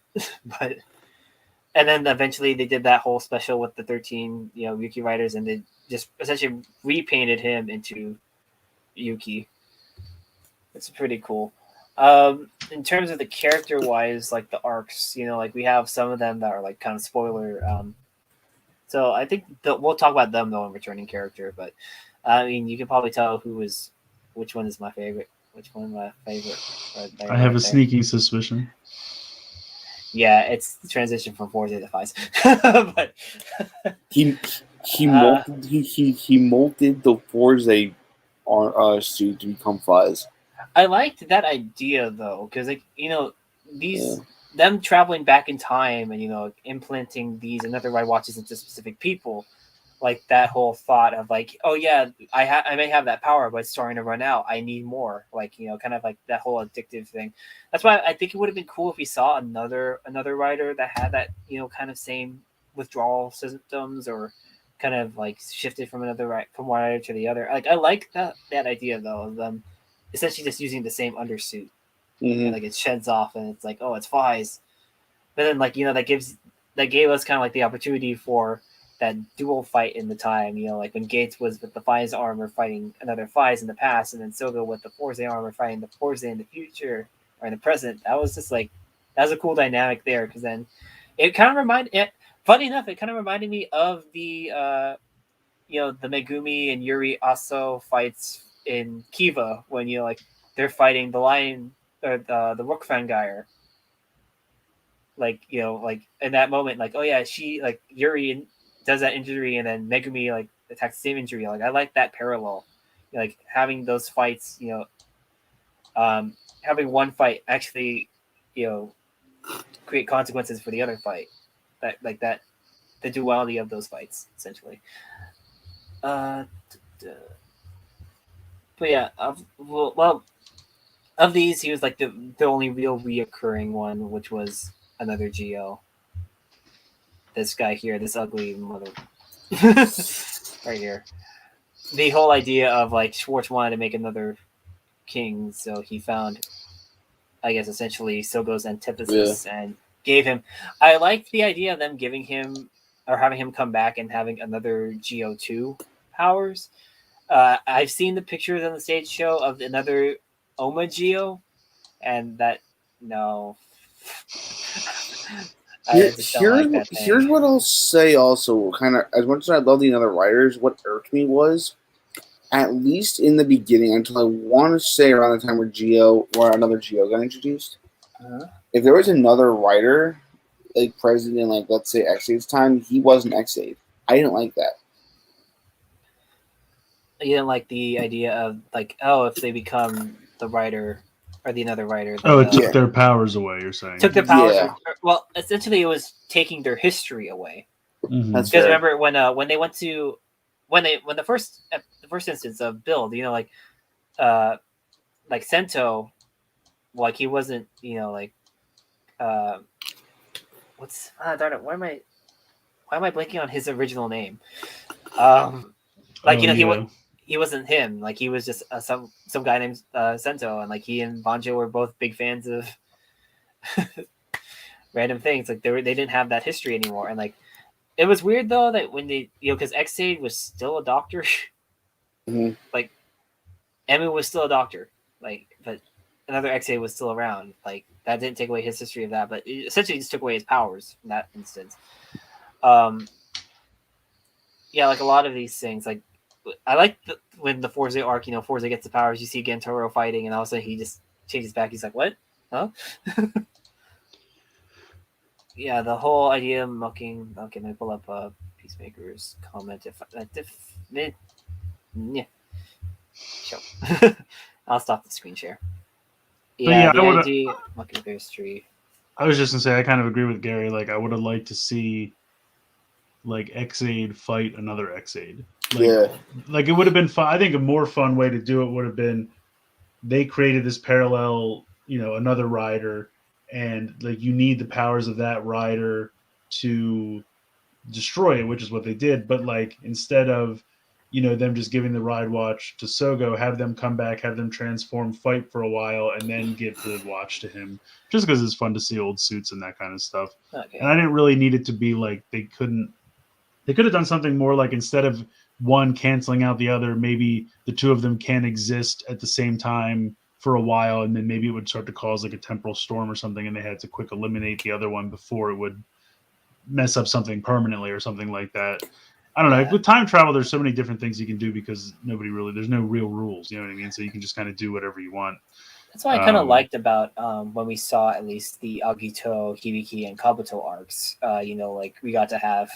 S1: and then eventually they did that whole special with the 13 Ryuki riders and they just essentially repainted him into Yuki. It's pretty cool. In terms of the character wise, the arcs, we have some of them that are kind of spoiler. So I think we'll talk about them though in returning character, but I mean you can probably tell which one is my favorite. Which one is my favorite?
S2: I have a sneaky suspicion.
S1: Yeah, it's the transition from Forze to Fies. But
S3: he molded the Forze suit to become Fies.
S1: I liked that idea though, because them traveling back in time and implanting these another ride watches into specific people, that whole thought of oh yeah, I may have that power, but it's starting to run out. I need more. Kind of that whole addictive thing. That's why I think it would have been cool if we saw another rider that had that kind of same withdrawal symptoms or kind of shifted from one rider to the other. I like that idea though of them essentially just using the same undersuit. And, it sheds off and it's it's Fies. But then that gave us kind of the opportunity for that dual fight in the time, when Gates was with the Fies armor fighting another Fies in the past and then Sogo with the Forze armor fighting the Forze in the future or in the present. That was just that was a cool dynamic there because then it kind of reminded me of the the Megumi and Yuri Aso fights in Kiva when they're fighting the lion or the Rook Fangire, like like in that moment, like oh yeah, she like Yuri does that injury and then Megumi like attacks the same injury. Like I like that parallel, like having those fights, having one fight actually, create consequences for the other fight. That like that, the duality of those fights essentially. Uh, but yeah, well, of these, he was like the only real reoccurring one, which was another Geo. This guy here, this ugly mother, right here. The whole idea of like Schwartz wanted to make another king, so he found, I guess, essentially Sogo's antithesis and gave him. I like the idea of them giving him or having him come back and having another Geo2 powers. I've seen the pictures on the stage show of another Oma Geo, and that no. I just don't like that thing.
S3: Here's what I'll say also, kind of, as much as I love the other writers, what irked me was, at least in the beginning, until I want to say around the time where another Geo got introduced, if there was another writer, like present in, like, let's say X8's time, he wasn't X8. I didn't like that.
S1: You didn't like the idea of, like, oh, if they become the writer or the another writer.
S2: Oh, it took their powers away, you're saying?
S1: Took their powers. Yeah. Well, essentially, it was taking their history away.
S3: Mm-hmm.
S1: Because remember when they went to when the first instance of build, like Sento, like he wasn't, what's darn it, why am I blanking on his original name? He wasn't him. Like he was just some guy named Sento, and like he and Banjo were both big fans of random things. Like they didn't have that history anymore, and like it was weird though that when they because X8 was still a doctor, like Emu was still a doctor, like but another X8 was still around. Like that didn't take away his history of that, but it essentially just took away his powers in that instance. Yeah, like a lot of these things, like. I like when the Forza arc, Forza gets the powers, you see Gentoro fighting, and all of a sudden he just changes back. He's like, what? Huh? Yeah, the whole idea of mucking. Okay, let me pull up Peacemaker's comment. Yeah. Sure. I'll stop the screen share. Yeah, the idea mucking history.
S2: I was just going to say, I kind of agree with Gary. Like, I would have liked to see, like, X8 fight another X8. Like it would have been fun. I think a more fun way to do it would have been they created this parallel, another rider, and like you need the powers of that rider to destroy it, which is what they did. But like instead of them just giving the ride watch to Sogo, have them come back, have them transform, fight for a while, and then give the watch to him, just because it's fun to see old suits and that kind of stuff. Okay. And I didn't really need it to be like they could have done something more like instead of one canceling out the other, maybe the two of them can exist at the same time for a while, and then maybe it would start to cause like a temporal storm or something, and they had to quick eliminate the other one before it would mess up something permanently or something like that. I don't know. With time travel, there's so many different things you can do because there's no real rules, you know what I mean? So you can just kind of do whatever you want.
S1: That's what I kind of liked about when we saw at least the Agito, Hibiki, and Kabuto arcs. Like we got to have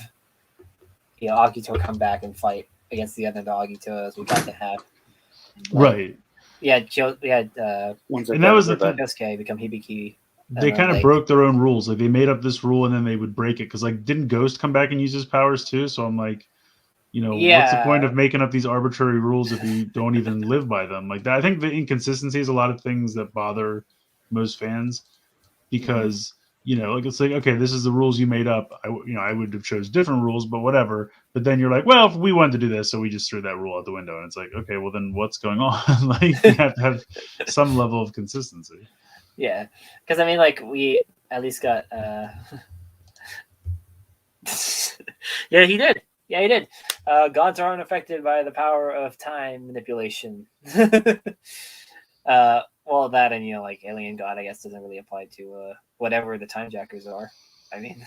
S1: Agito come back and fight against the other Agito as we got to have.
S2: Right.
S1: We had
S2: and that was the thing.
S1: Yosuke become Hibiki.
S2: They kind of broke their own rules. Like they made up this rule and then they would break it because like didn't Ghost come back and use his powers too? So I'm like, what's the point of making up these arbitrary rules if you don't even live by them? Like that, I think the inconsistency is a lot of things that bother most fans because. Like it's like, okay, this is the rules you made up. I would have chose different rules, but whatever. But then you're like, well, if we wanted to do this, so we just threw that rule out the window. And it's like, okay, well then what's going on? Like you have to have some level of consistency.
S1: Yeah, because I mean, like we at least got. Yeah, he did. Yeah, he did. Gods aren't affected by the power of time manipulation. Well, that and like Alien God, I guess, doesn't really apply to whatever the time jackers are. I mean,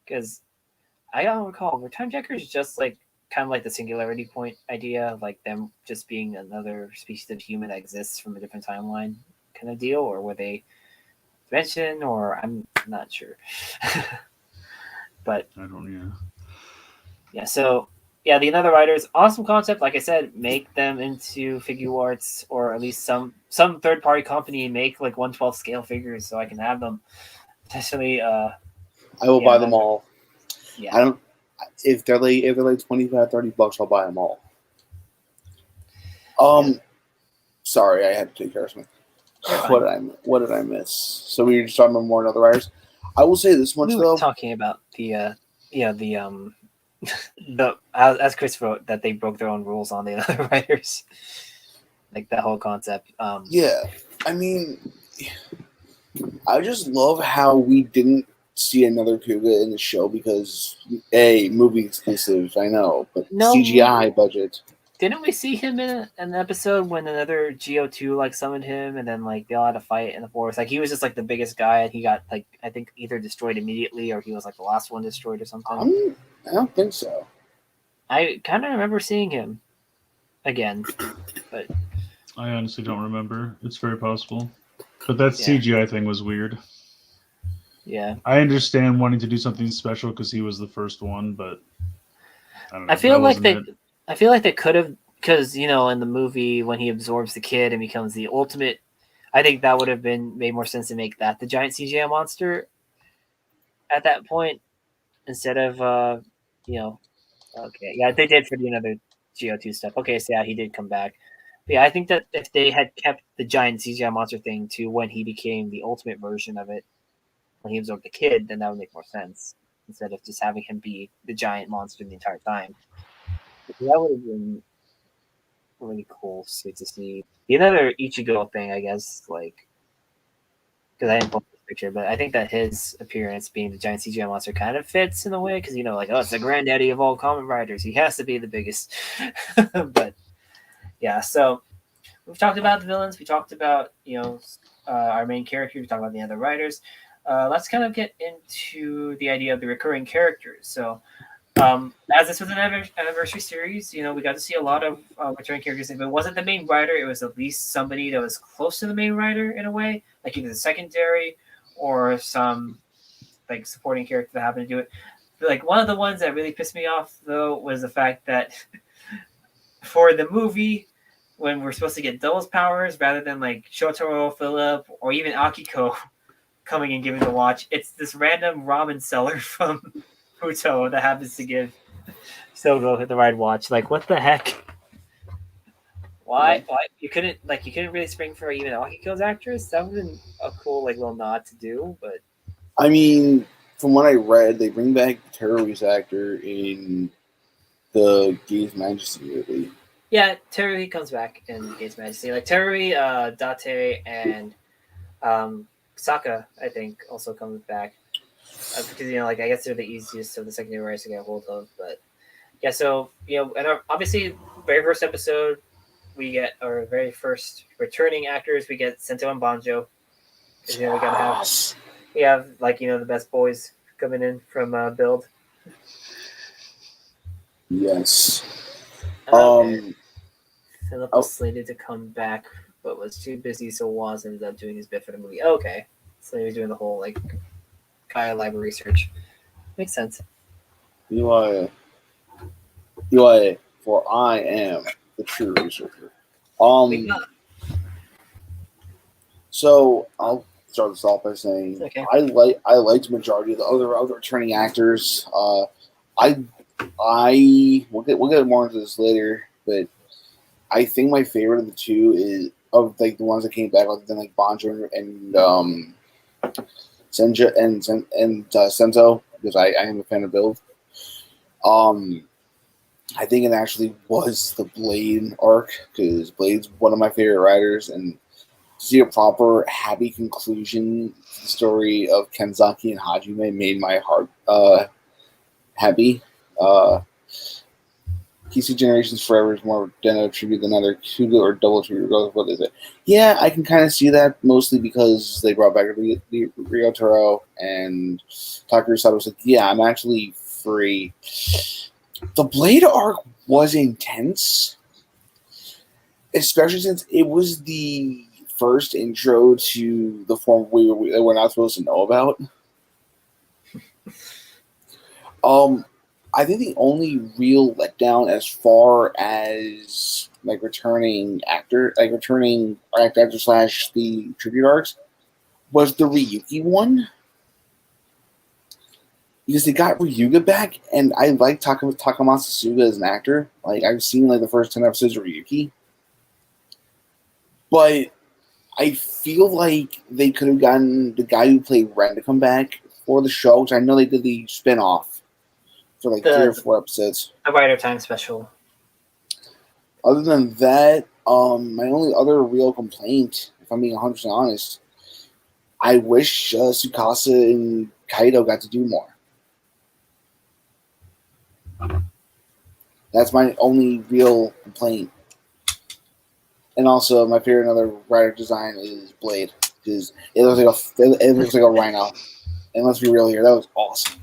S1: because I don't recall, were time jackers just like kind of like the singularity point idea of like them just being another species of human that exists from a different timeline? kind of deal, or were they mentioned, or I'm not sure. But
S2: I don't.
S1: yeah, so yeah, the Another Riders, awesome concept. Like I said, make them into figure arts, or at least some third party company make like 1/12 scale figures so I can have them. Especially,
S3: I will buy them all.
S1: Yeah.
S3: I don't. If they're like $25-$30, I'll buy them all. Sorry, I had to take care of something. What did I miss? So we were just talking about more Another Riders. I will say this much
S1: We
S3: though.
S1: were talking about the as Chris wrote, that they broke their own rules on the Another Riders, like that whole concept.
S3: Yeah, I mean, I just love how we didn't see another Kuga in the show because movie exclusive. I know, but
S1: No,
S3: CGI budget.
S1: Didn't we see him in an episode when another GO2 like summoned him, and then like they all had to fight in the forest? Like he was just like the biggest guy, and he got like I think either destroyed immediately, or he was like the last one destroyed or something.
S3: I don't think so.
S1: I kind of remember seeing him again, but
S2: I honestly don't remember. It's very possible, but that CGI thing was weird.
S1: Yeah,
S2: I understand wanting to do something special because he was the first one, but I don't know.
S1: I feel like they could have, because in the movie when he absorbs the kid and becomes the ultimate, I think that would have made more sense to make that the giant CGI monster at that point instead of okay, yeah, they did for the another GO2 stuff. Okay, so yeah, he did come back. But yeah, I think that if they had kept the giant CGI monster thing to when he became the ultimate version of it, when he absorbed the kid, then that would make more sense instead of just having him be the giant monster the entire time. That would have been really cool to see. The other Ichigo thing, I guess, like, because I didn't post this picture, but I think that his appearance being the giant CGI monster kind of fits in a way, because like, oh, it's the granddaddy of all Kamen Riders. He has to be the biggest. But yeah, so we've talked about the villains. We talked about our main characters. We talked about the other riders. Let's kind of get into the idea of the recurring characters. So, as this was an anniversary series, we got to see a lot of returning characters. If it wasn't the main rider, it was at least somebody that was close to the main rider in a way, like either the secondary or some like supporting character that happened to do it. But, like, one of the ones that really pissed me off though was the fact that for the movie, when we're supposed to get doubles powers rather than like Shotaro, Philip, or even Akiko coming and giving the watch, it's this random ramen seller from Futo that happens to give Sogo the ride watch. Like, what the heck? Why you couldn't really spring for even Akiko's actress? That would have been a cool like little nod to do, but
S3: I mean, from what I read, they bring back Terui's actor in the Gaze Majesty movie.
S1: Yeah, Terui comes back in Gaze Majesty. Like Terui, Date, and Saka, I think, also comes back. Because I guess they're the easiest of the secondary riders to get a hold of. But yeah, so and obviously, very first episode, we get our very first returning actors. We get Sento and Banjo. We have the best boys coming in from Build.
S3: Yes.
S1: Philip was slated to come back, but was too busy, so Woz ended up doing his bit for the movie. Okay, so he was doing the whole Kaya library research. Makes sense.
S3: For I am the true researcher. So I'll start this off by saying I liked the majority of the other returning actors. We'll get more into this later, but I think my favorite of the two is of the ones that came back, other than Banjo and Senja and Sento, because I am a fan of Build. I think it actually was the Blade arc, because Blade's one of my favorite riders, and to see a proper happy conclusion to the story of Kenzaki and Hajime made my heart happy. PC Generations Forever is more Den tribute than other Kuga or double tribute. What is it? Yeah, I can kind of see that, mostly because they brought back Ryotaro, and Takeru Sato was like, yeah, I'm actually free. The Blade arc was intense, especially since it was the first intro to the form we're not supposed to know about. I think the only real letdown as far as like returning actor slash the tribute arcs was the Ryuki one. Because they got Ryuga back, and I like Takamasa Suga as an actor. Like, I've seen like the first 10 episodes of Ryuki. But I feel like they could have gotten the guy who played Ren to come back for the show, which I know they did the spin-off for like 3 or 4 episodes.
S1: A Rider Time special.
S3: Other than that, my only other real complaint, if I'm being 100% honest, I wish Tsukasa and Kaido got to do more. That's my only real complaint. And also, my favorite another rider design is Blade, because it looks like a rhino. And let's be real here, that was awesome.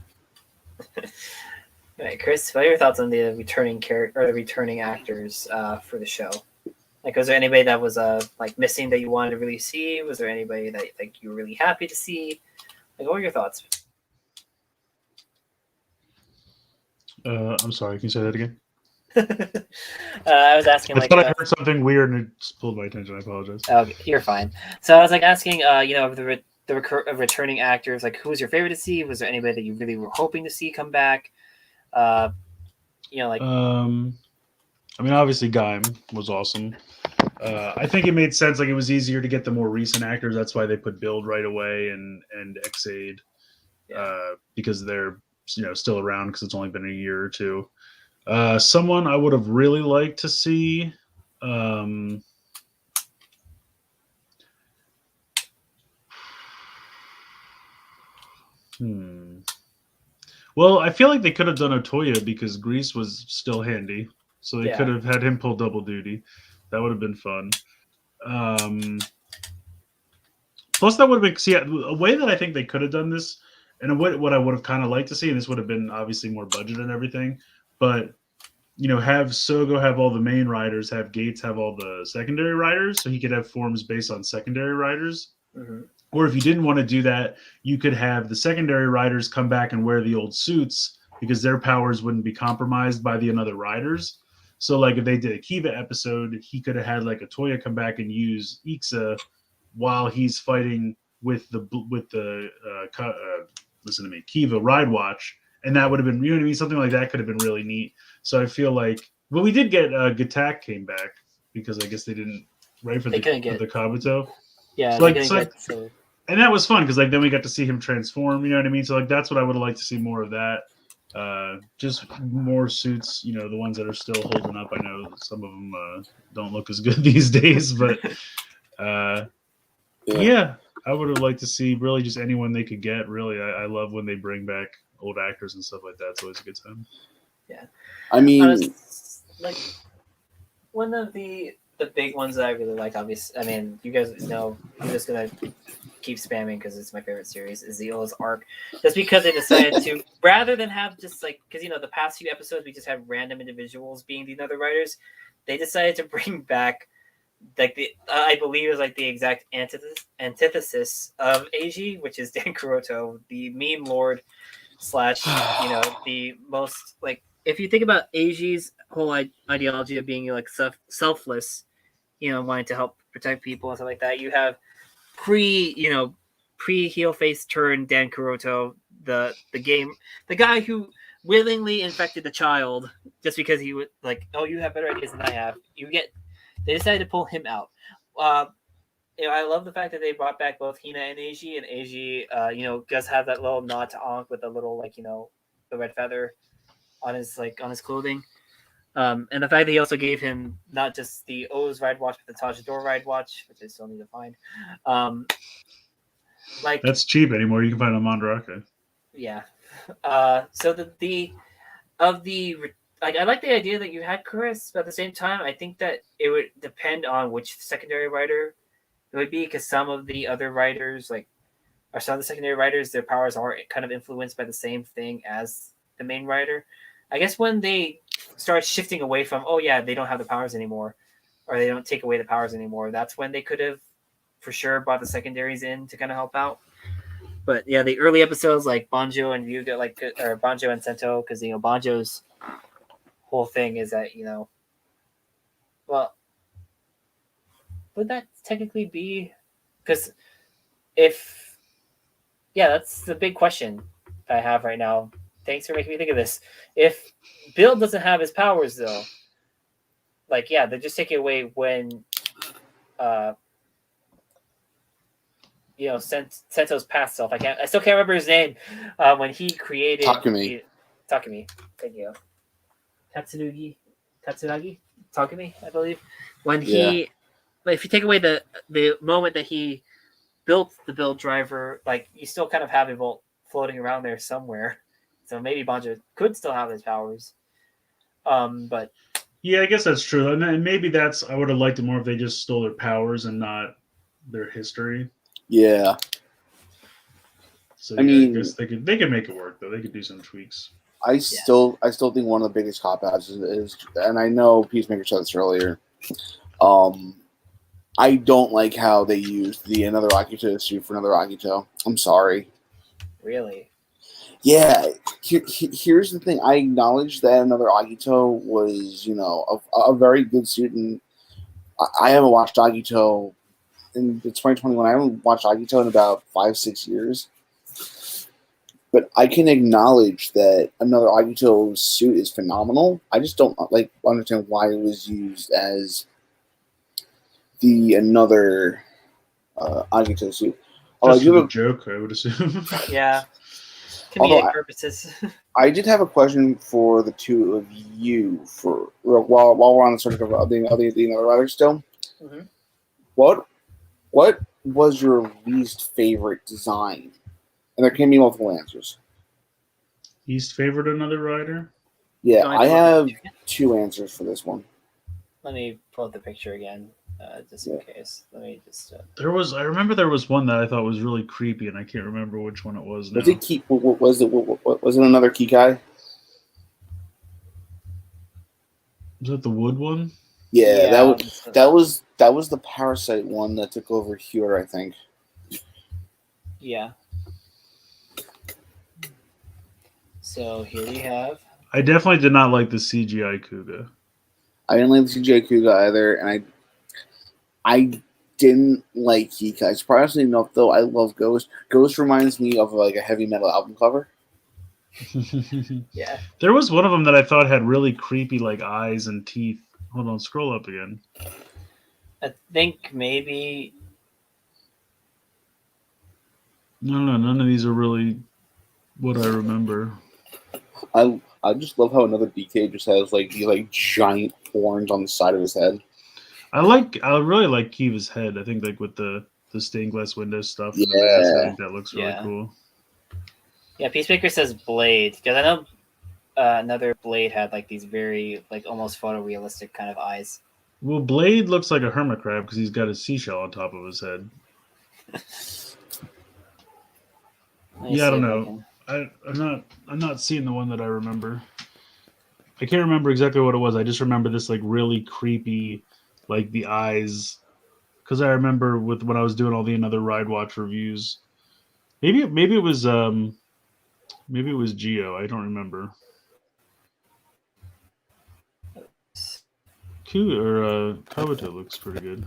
S1: All right, Chris, what are your thoughts on the returning actors for the show? Like, was there anybody that was like missing that you wanted to really see? Was there anybody that like you were really happy to see? Like, what were your thoughts?
S2: I'm sorry. Can you say that again?
S1: I was asking.
S2: I thought I heard something weird and it just pulled my attention. I apologize.
S1: Oh, you're fine. So I was like asking, of the returning actors, like who was your favorite to see? Was there anybody that you really were hoping to see come back? I mean,
S2: obviously Gaim was awesome. I think it made sense. Like, it was easier to get the more recent actors. That's why they put Build right away and Xaid, because they're still around because it's only been a year or two. Someone I would have really liked to see. Well, I feel like they could have done Otoya because Grease was still handy, so they could have had him pull double duty. That would have been fun. Plus, that would have been a way that I think they could have done this, and what I would have kind of liked to see, and this would have been obviously more budget and everything, but have Sogo have all the main riders, have Gates have all the secondary riders, so he could have forms based on secondary riders. Mm-hmm. Or if you didn't want to do that, you could have the secondary riders come back and wear the old suits because their powers wouldn't be compromised by the other riders. So, like, if they did a Kiva episode, he could have had like a Toya come back and use Ixa while he's fighting with the listen to me, Kiva Ride Watch, and that would have been something like that could have been really neat. So I feel like, well, we did get Gatak came back because I guess they didn't for the Kabuto.
S1: Yeah,
S2: so and that was fun because like then we got to see him transform. You know what I mean? So like that's what I would have liked to see more of that. Just more suits. The ones that are still holding up. I know some of them don't look as good these days, but yeah, I would have liked to see really just anyone they could get. Really, I love when they bring back old actors and stuff like that. It's always a good time.
S1: Yeah,
S3: I mean,
S1: like one of the big ones that I really like. Obviously, I mean, you guys know I'm just gonna keep spamming because it's my favorite series. Is Zi-O's arc, just because they decided to rather than have just like because the past few episodes we just had random individuals being the other writers, they decided to bring back like I believe is like the exact antithesis of Eiji, which is Dan Kuroto, the meme lord / the most like. If you think about Eiji's whole ideology of being like selfless, wanting to help protect people and stuff like that, you have pre heel face turn Dan Kuroto, the guy who willingly infected the child just because he was like, oh, you have better ideas than I have. They decided to pull him out. I love the fact that they brought back both Hina and Eiji, and Eiji, does have that little nod to Ankh with a little the red feather on his clothing, and the fact that he also gave him not just the O's ride watch but the Tajidor ride watch, which I still need to find.
S2: That's cheap anymore. You can find it on Mandarake.
S1: Yeah. So I like the idea that you had Chris, but at the same time, I think that it would depend on which secondary rider it would be, because some of the other riders, some of the secondary riders, their powers are kind of influenced by the same thing as the main rider. I guess when they start shifting away from, they don't have the powers anymore, or they don't take away the powers anymore, that's when they could have for sure brought the secondaries in to kind of help out. But yeah, the early episodes like Banjo and Yuga, or Banjo and Sento, because Banjo's whole thing is that well, would that technically be? Because that's the big question I have right now. Thanks for making me think of this. If Bill doesn't have his powers though, they just take it away when Sento's past self. I still can't remember his name. When he created
S3: Takumi.
S1: Takumi. Thank you. Katsunagi, Takumi, I believe. When if you take away the moment that he built the build driver, you still kind of have Evolt floating around there somewhere. So maybe Banjo could still have his powers. But
S2: yeah, I guess that's true. And maybe I would have liked it more if they just stole their powers and not their history.
S3: Yeah.
S2: So I guess they could make it work though. They could do some tweaks.
S3: I still think one of the biggest cop-outs is, and I know Peacemaker said this earlier, I don't like how they used the another Akito suit for another Akito. I'm sorry.
S1: Really?
S3: Yeah. Here's the thing. I acknowledge that another Akito was, a very good suit, and I haven't watched Akito in 2021. I haven't watched Akito in about 5-6 years. But I can acknowledge that another Akito suit is phenomenal. I just don't understand why it was used as another Akito suit.
S2: Just for a joke, I would assume.
S1: Yeah. Comedic purposes.
S3: I did have a question for the two of you while we're on the subject of the other riders still.
S1: Mm-hmm.
S3: What was your least favorite design? And there can be multiple answers.
S2: Least favorite another rider?
S3: Yeah, I have 2 answers for this one.
S1: Let me pull up the picture again, just in case. Let me just.
S2: I remember there was one that I thought was really creepy, and I can't remember which one it was now.
S3: Was it another Kikai?
S2: Was that the wood one?
S3: Yeah, that was the Parasite one that took over here, I think.
S1: Yeah. So here we have.
S2: I definitely did not like the CGI Kuga.
S3: I didn't like the CGI Kuga either, and I didn't like Kikai. Surprisingly enough, though, I love Ghost. Ghost reminds me of a heavy metal album cover.
S1: Yeah.
S2: There was one of them that I thought had really creepy eyes and teeth. Hold on, scroll up again.
S1: I think maybe.
S2: No, none of these are really what I remember.
S3: I just love how another DK just has these giant horns on the side of his head.
S2: I really like Kiva's head. I think with the stained glass window stuff.
S3: Yeah,
S2: I think that looks really cool.
S1: Yeah, Peacemaker says Blade, because I know another Blade had these very almost photorealistic kind of eyes.
S2: Well, Blade looks like a hermit crab because he's got a seashell on top of his head. Yeah, I don't know. I'm not seeing the one that I remember. I can't remember exactly what it was. I just remember this really creepy, the eyes, because I remember when I was doing all the Another Ride Watch reviews. Maybe it was Zi-O. I don't remember. Kabuto looks pretty good.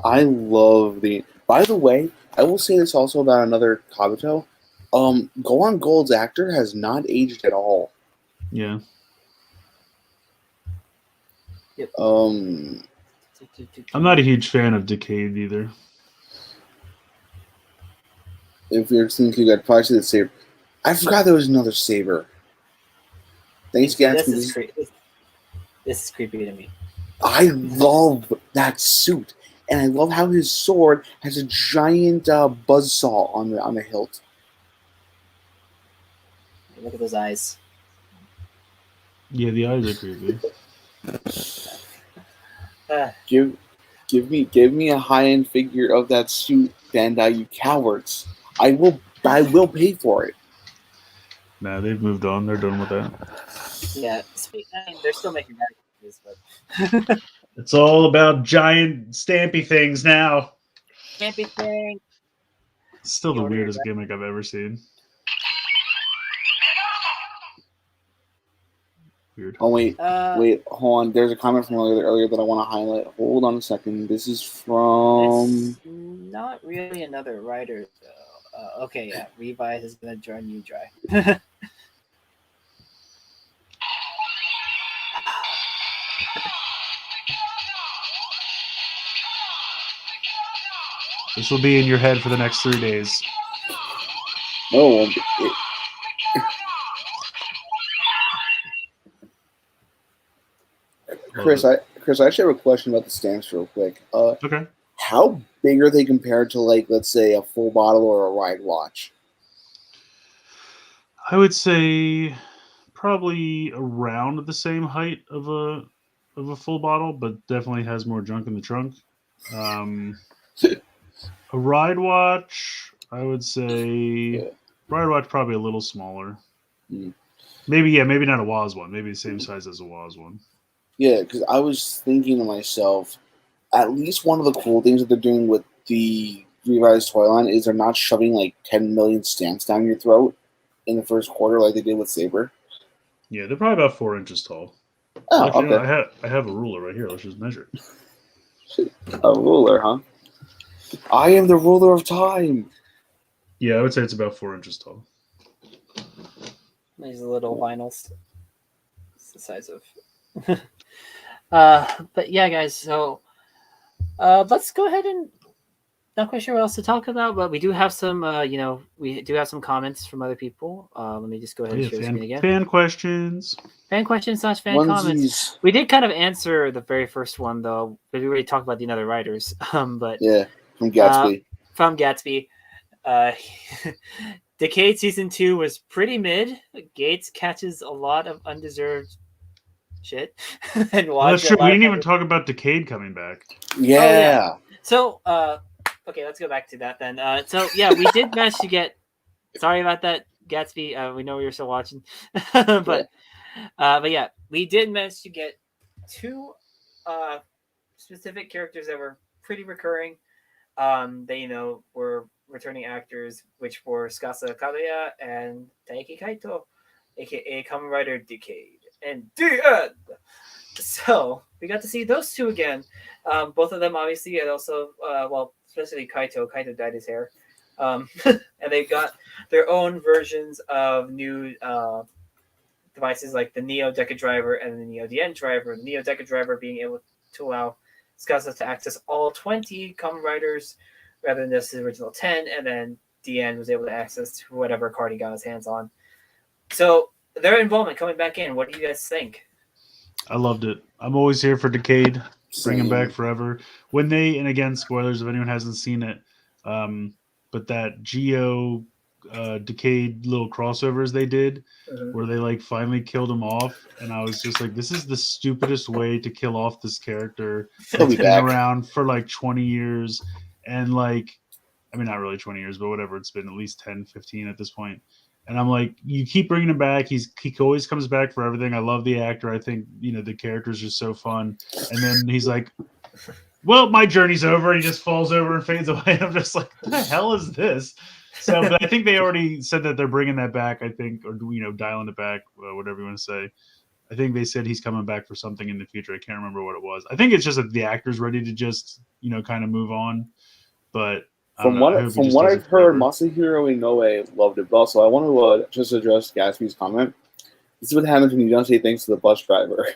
S3: I love By the way, I will say this also about another Kabuto. Go On Gold's actor has not aged at all.
S2: Yeah.
S1: Yep.
S2: I'm not a huge fan of Decade either.
S3: If you're thinking, I'd probably see the Saber. I forgot there was another Saber. Thanks, guys.
S1: This is creepy to me.
S3: I love that suit, and I love how his sword has a giant buzzsaw on the hilt.
S1: Look at those eyes.
S2: Yeah, the eyes are creepy.
S3: Give me a high-end figure of that suit, Bandai, you cowards. I will pay for it.
S2: Nah, they've moved on. They're done with that.
S1: Yeah, they're still making that, but
S2: it's all about giant stampy things now.
S1: Can't be thanked.
S2: It's still the
S1: You ordered
S2: weirdest
S1: that?
S2: gimmick I've ever seen. Weird.
S3: Oh wait, hold on. There's a comment from earlier that I want to highlight. Hold on a second. This is from.
S1: It's not really another writer though. Okay, yeah, Revise is gonna join you dry.
S2: This will be in your head for the next 3 days.
S3: Oh, Chris, I actually have a question about the stamps real quick.
S2: Okay.
S3: How big are they compared to, like, let's say, a full bottle or a ride watch?
S2: I would say probably around the same height of a full bottle, but definitely has more junk in the trunk. A ride watch, I would say ride watch probably a little smaller.
S3: Mm.
S2: Maybe not a Woz one. Maybe the same size as a Woz one.
S3: Yeah, because I was thinking to myself, at least one of the cool things that they're doing with the revised toy line is they're not shoving like 10 million stamps down your throat in the first quarter like they did with Saber.
S2: Yeah, they're probably about 4 inches tall.
S3: Oh,
S2: actually,
S3: okay.
S2: I have a ruler right here. Let's just measure it.
S3: A ruler, huh? I am the ruler of time.
S2: Yeah, I would say it's about 4 inches tall.
S1: These little vinyls. It's the size of. But yeah, guys. So let's go ahead and not quite sure what else to talk about, but we do have some. We do have some comments from other people. Let me just go ahead and share the screen again.
S2: Fan questions.
S1: Fan questions / fan comments. We did kind of answer the very first one though, but we already talked about the other writers. But
S3: yeah, from Gatsby.
S1: From Gatsby. Decade Season 2 was pretty mid. Gates catches a lot of undeserved shit. And
S2: that's true. We didn't even talk about Decade coming back.
S3: Yeah.
S1: Oh, yeah. So, okay, let's go back to that then. So, yeah, we did manage to get... Sorry about that, Gatsby. We know you're still watching. But yeah, we did manage to get 2 specific characters that were pretty recurring. They, were returning actors, which were Tsukasa Kaguya and Taiki Kaito, aka Kamen Rider Decade and the end. So we got to see those 2 again. Both of them, obviously, and also, especially Kaito. Kaito dyed his hair, and they got their own versions of new devices, like the Neo Deca Driver and the Neo DN Driver. The Neo Deca Driver being able to allow Tsukasa to access all 20 Kamen Riders rather than just the original 10, and then DN was able to access whatever card he got his hands on. So their involvement coming back in, what do you guys think?
S2: I loved it. I'm always here for Decade. Bring him back forever. When they, and again, spoilers if anyone hasn't seen it, but that Geo Decade little crossovers they did, where they like finally killed him off, and I was just like, this is the stupidest way to kill off this character that's been around for like 20 years. And like, I mean, not really 20 years, but whatever. It's been at least 10, 15 at this point. And I'm like, you keep bringing him back. He always comes back for everything. I love the actor. I think, the character's just so fun. And then he's like, well, my journey's over. He just falls over and fades away. I'm just like, what the hell is this? So, but I think they already said that they're bringing that back, I think, or, dialing it back, whatever you want to say. I think they said he's coming back for something in the future. I can't remember what it was. I think it's just that the actor's ready to just, kind of move on. But
S3: from what I've heard, Masahiro Inoue loved it. But also, I want to just address Gatsby's comment. This is what happens when you don't say thanks to the bus driver.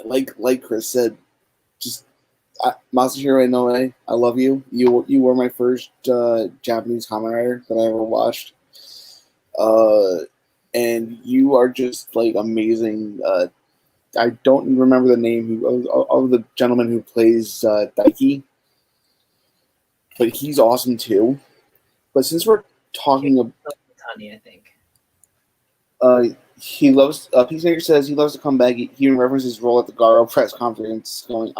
S3: Like Chris said, just Masahiro Inoue, I love you. You were my first Japanese Kamen Rider that I ever watched. And you are just like amazing. I don't remember the name of the gentleman who plays Daiki, but he's awesome too. But since we're talking about
S1: Tani, I think.
S3: He loves. Peacemaker says he loves to come back. He even references his role at the Garo press conference, going,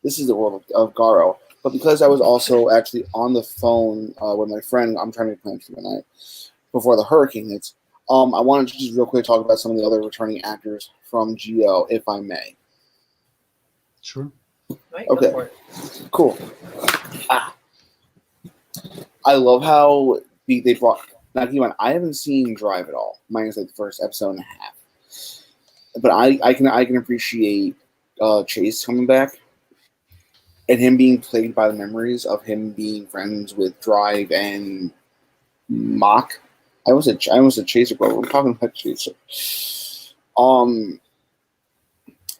S3: this is the world of Garo. But because I was also actually on the phone with my friend, I'm trying to make plans for the night before the hurricane hits. I wanted to just real quick talk about some of the other returning actors from Zi-O, if I may.
S2: Sure.
S1: Right,
S3: Okay.
S1: go for it.
S3: Cool. I love how they brought. Now, keep on. I haven't seen Drive at all. Minus like the first episode and a half. But I can appreciate Chase coming back and him being plagued by the memories of him being friends with Drive and Mock. I almost said Chaser, bro. We're talking about Chaser.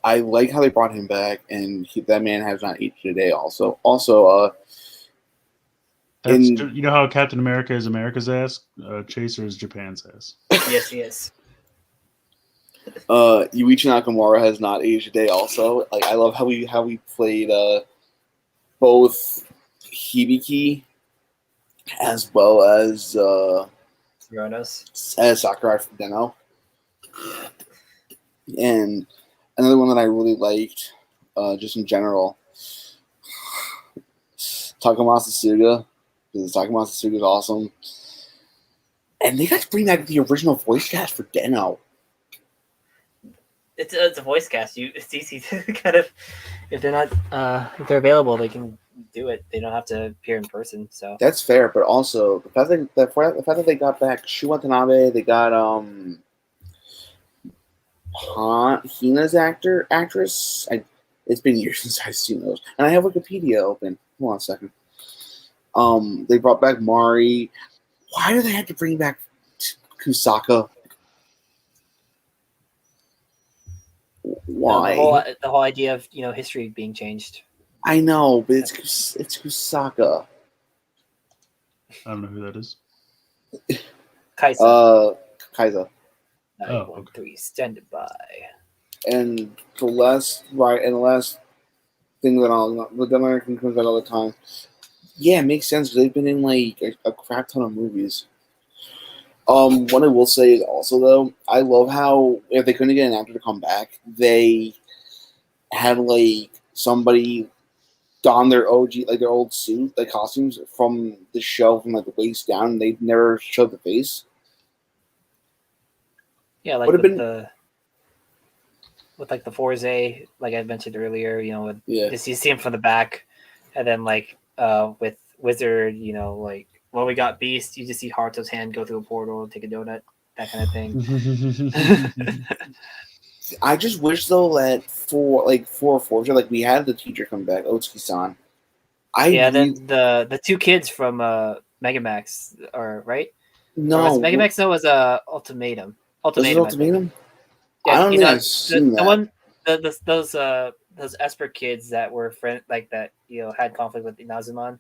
S3: I like how they brought him back, and that man has not aged today. Also,
S2: That's you know how Captain America is America's ass. Chaser is Japan's ass.
S1: Yes, he is.
S3: Yuichi Nakamura has not aged a day. Also, like I love how we played both Hibiki as well as Sakurai from Deno. And another one that I really liked, just in general, Takamasa Suga, because Takamasa Suga is awesome. And they got to bring back the original voice cast for Deno.
S1: It's a voice cast. It's easy to kind of, if they're not if they're available, they can do it. They don't have to appear in person. So
S3: that's fair, but also the fact that they got back Shu Watanabe, they got Hina's actress. It's been years since I've seen those, and I have Wikipedia open. Hold on a second. They brought back Mari. Why do they have to bring back Kusaka? Why?
S1: The whole idea of history being changed.
S3: I know, but it's Kusaka.
S2: I don't know who that is.
S1: Kaisa.
S3: Kaisa.
S1: 913, stand by.
S3: And the last thing that American comes out all the time. Yeah, it makes sense. They've been in like a crap ton of movies. What I will say is also though, I love how if they couldn't get an actor to come back, they had like somebody don their OG, like their old suit, like costumes from the show from like the waist down, and they never showed the face.
S1: Yeah, like with the Forze, like I mentioned earlier, you see him from the back, and then like with Wizard, like when we got Beast, you just see Haruto's hand go through a portal, take a donut, that kind of thing.
S3: I just wish though that for Forge, like we had the teacher come back, Otsuki-san.
S1: Then the two kids from Megamax are right.
S3: No,
S1: Megamax though was Ultimatum.
S3: Ultimatum.
S1: Yeah,
S3: I don't think I've seen that.
S1: The one, those Esper kids that were that had conflict with Inazuman.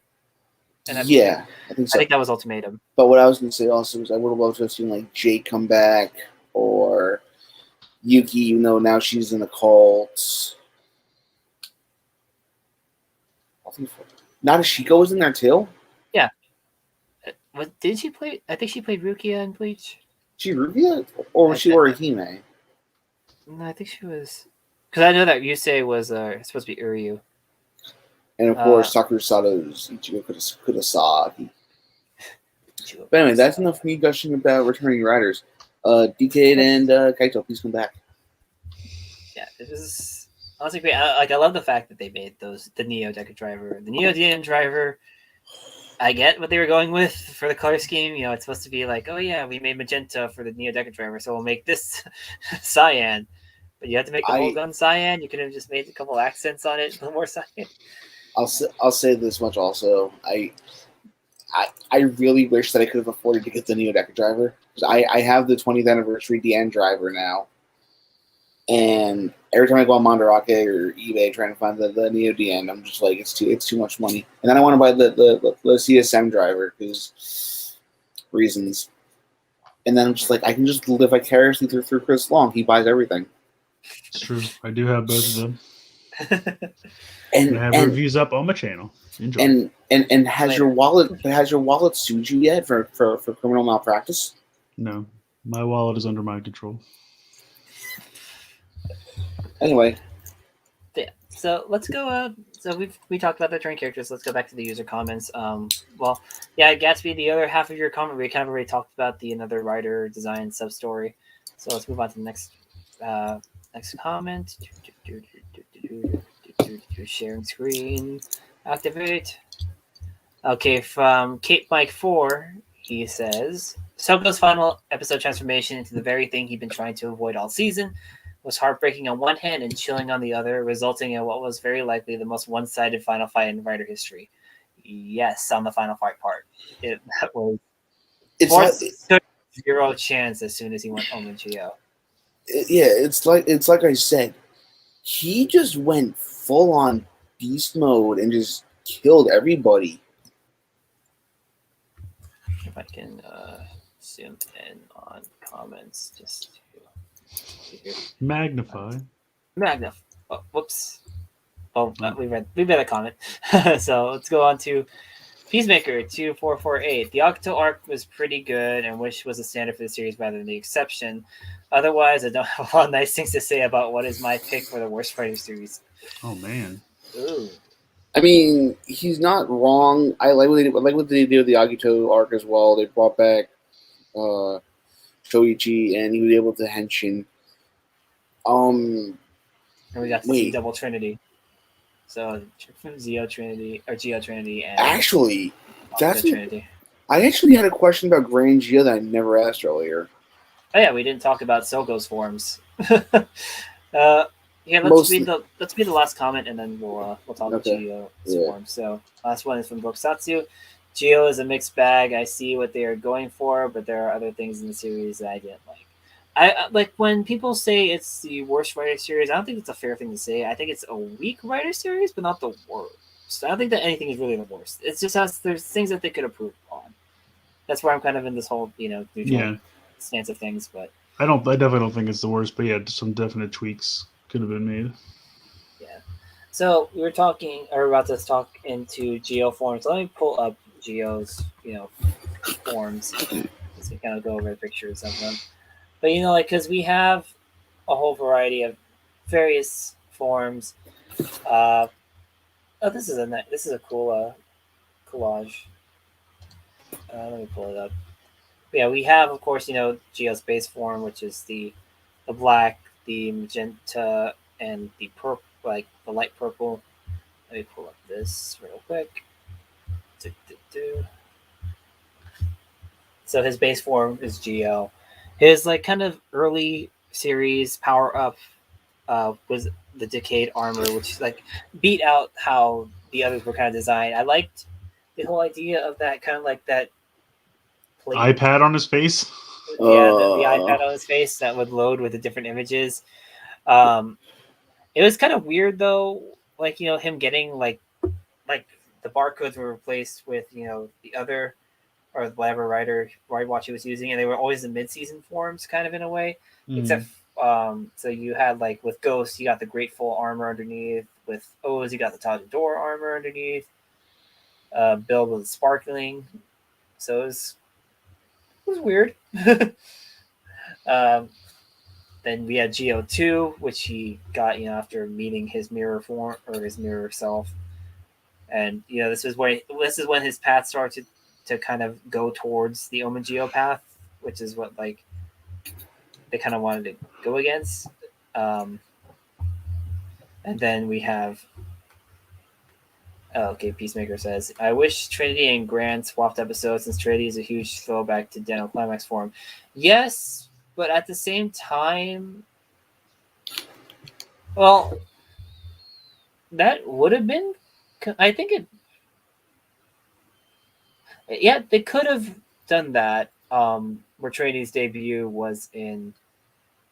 S1: And
S3: I think so.
S1: I think that was Ultimatum.
S3: But what I was going to say also is I would have loved to have seen like Jake come back or Yuki, now she's in the cult. Nadeshiko was in there too?
S1: Yeah. Did she play? I think she played Rukia in Bleach.
S3: She Rukia? Or was she Orihime?
S1: No, I think she was. Because I know that Yusei was supposed to be Uryu.
S3: And of course, Sakura Sato's Ichigo Kurosaki. But anyway, that's enough for me gushing about returning riders. DK and Kaito, please come back.
S1: Yeah, it was honestly great. I love the fact that they made the Neo Deca driver. The Neo DN driver, I get what they were going with for the color scheme. It's supposed to be like, oh yeah, we made magenta for the Neo Deca driver, so we'll make this cyan. But you have to make the whole gun cyan. You could have just made a couple accents on it, a little more cyan.
S3: I'll say this much also. I really wish that I could have afforded to get the Neo Deca driver. I have the 20th anniversary DN driver now. And every time I go on Mandarake or eBay trying to find the Neo DN, I'm just like, it's too much money. And then I want to buy the CSM driver because reasons. And then I'm just like, I can just live vicariously through Chris Long. He buys everything.
S2: It's true. I do have both of them.
S3: And
S2: I have reviews up on my channel. Enjoy.
S3: And has your wallet sued you yet for criminal malpractice?
S2: No, my wallet is under my control.
S3: Anyway,
S1: yeah. So let's go. So we talked about the turn characters. Let's go back to the user comments. Well, yeah, Gatsby. The other half of your comment, we kind of already talked about the another writer design sub story. So let's move on to the next comment. Sharing screen. Activate. Okay, from Kate Mike 4, he says Soko's final episode transformation into the very thing he'd been trying to avoid all season was heartbreaking on one hand and chilling on the other, resulting in what was very likely the most one-sided final fight in Rider history. Yes, on the final fight part. That was
S3: It's
S1: Sports took zero chance as soon as he went Omen Geo.
S3: yeah, it's like I said, he just went full on beast mode and just killed everybody.
S1: If I can zoom in on comments, just to
S2: Magnify.
S1: Magnify. Oh, whoops. Oh, we read a comment. So let's go on to Peacemaker 2448. The Octo arc was pretty good and wish was a standard for the series rather than the exception. Otherwise, I don't have a lot of nice things to say about what is my pick for the worst fighting series.
S2: Oh man.
S1: Ooh.
S3: I mean, he's not wrong. I like what they did with the Agito arc as well. They brought back Shoichi, and he was able to henshin.
S1: And we got to see Double Trinity. So Zi-O Trinity or Geo Trinity and
S3: actually, that's
S1: Trinity.
S3: I actually had a question about Grand Geo that I never asked earlier.
S1: Oh yeah, we didn't talk about Sogo's forms. Yeah, let's read the last comment and then we'll talk about Geo's forms. So last one is from Bokusatsu. Geo is a mixed bag. I see what they are going for, but there are other things in the series that I didn't like. I like when people say it's the worst writer series. I don't think it's a fair thing to say. I think it's a weak writer series, but not the worst. I don't think that anything is really the worst. It's just there's things that they could improve on. That's where I'm kind of in this whole neutral stance of things. But
S2: I definitely don't think it's the worst. But yeah, some definite tweaks could have been made.
S1: Yeah. So we were about to talk into Geo forms. Let me pull up Geo's forms. Let's kind of go over the pictures of them. But because we have a whole variety of various forms. This is a cool collage. Let me pull it up. But yeah, we have of course Geo's base form, which is the black, the magenta, and the purple, like the light purple. Let me pull up this real quick. So his base form is Geo. His kind of early series power up was the decayed armor, which beat out how the others were kind of designed. I liked the whole idea of that kind of that plate.
S2: iPad on his face.
S1: Yeah, the iPad on his face that would load with the different images. It was kind of weird though, him getting like the barcodes were replaced with the other or whatever Ride Watch he was using, and they were always the mid-season forms, kind of in a way. Except, so you had with Ghost, you got the Grateful armor underneath. With Oz, you got the Tajador armor underneath. Bill was sparkling, so it was weird. Then we had Geo 2, which he got after meeting his mirror form or his mirror self, and this is when his path started to kind of go towards the Omen Geo path, which is what they kind of wanted to go against. And then we have Peacemaker says, I wish Trinity and Grand swapped episodes since Trinity is a huge throwback to Deno Climax form. Yes, but at the same time, well, that would have been, I think it, yeah, they could have done that. Where Trinity's debut was in,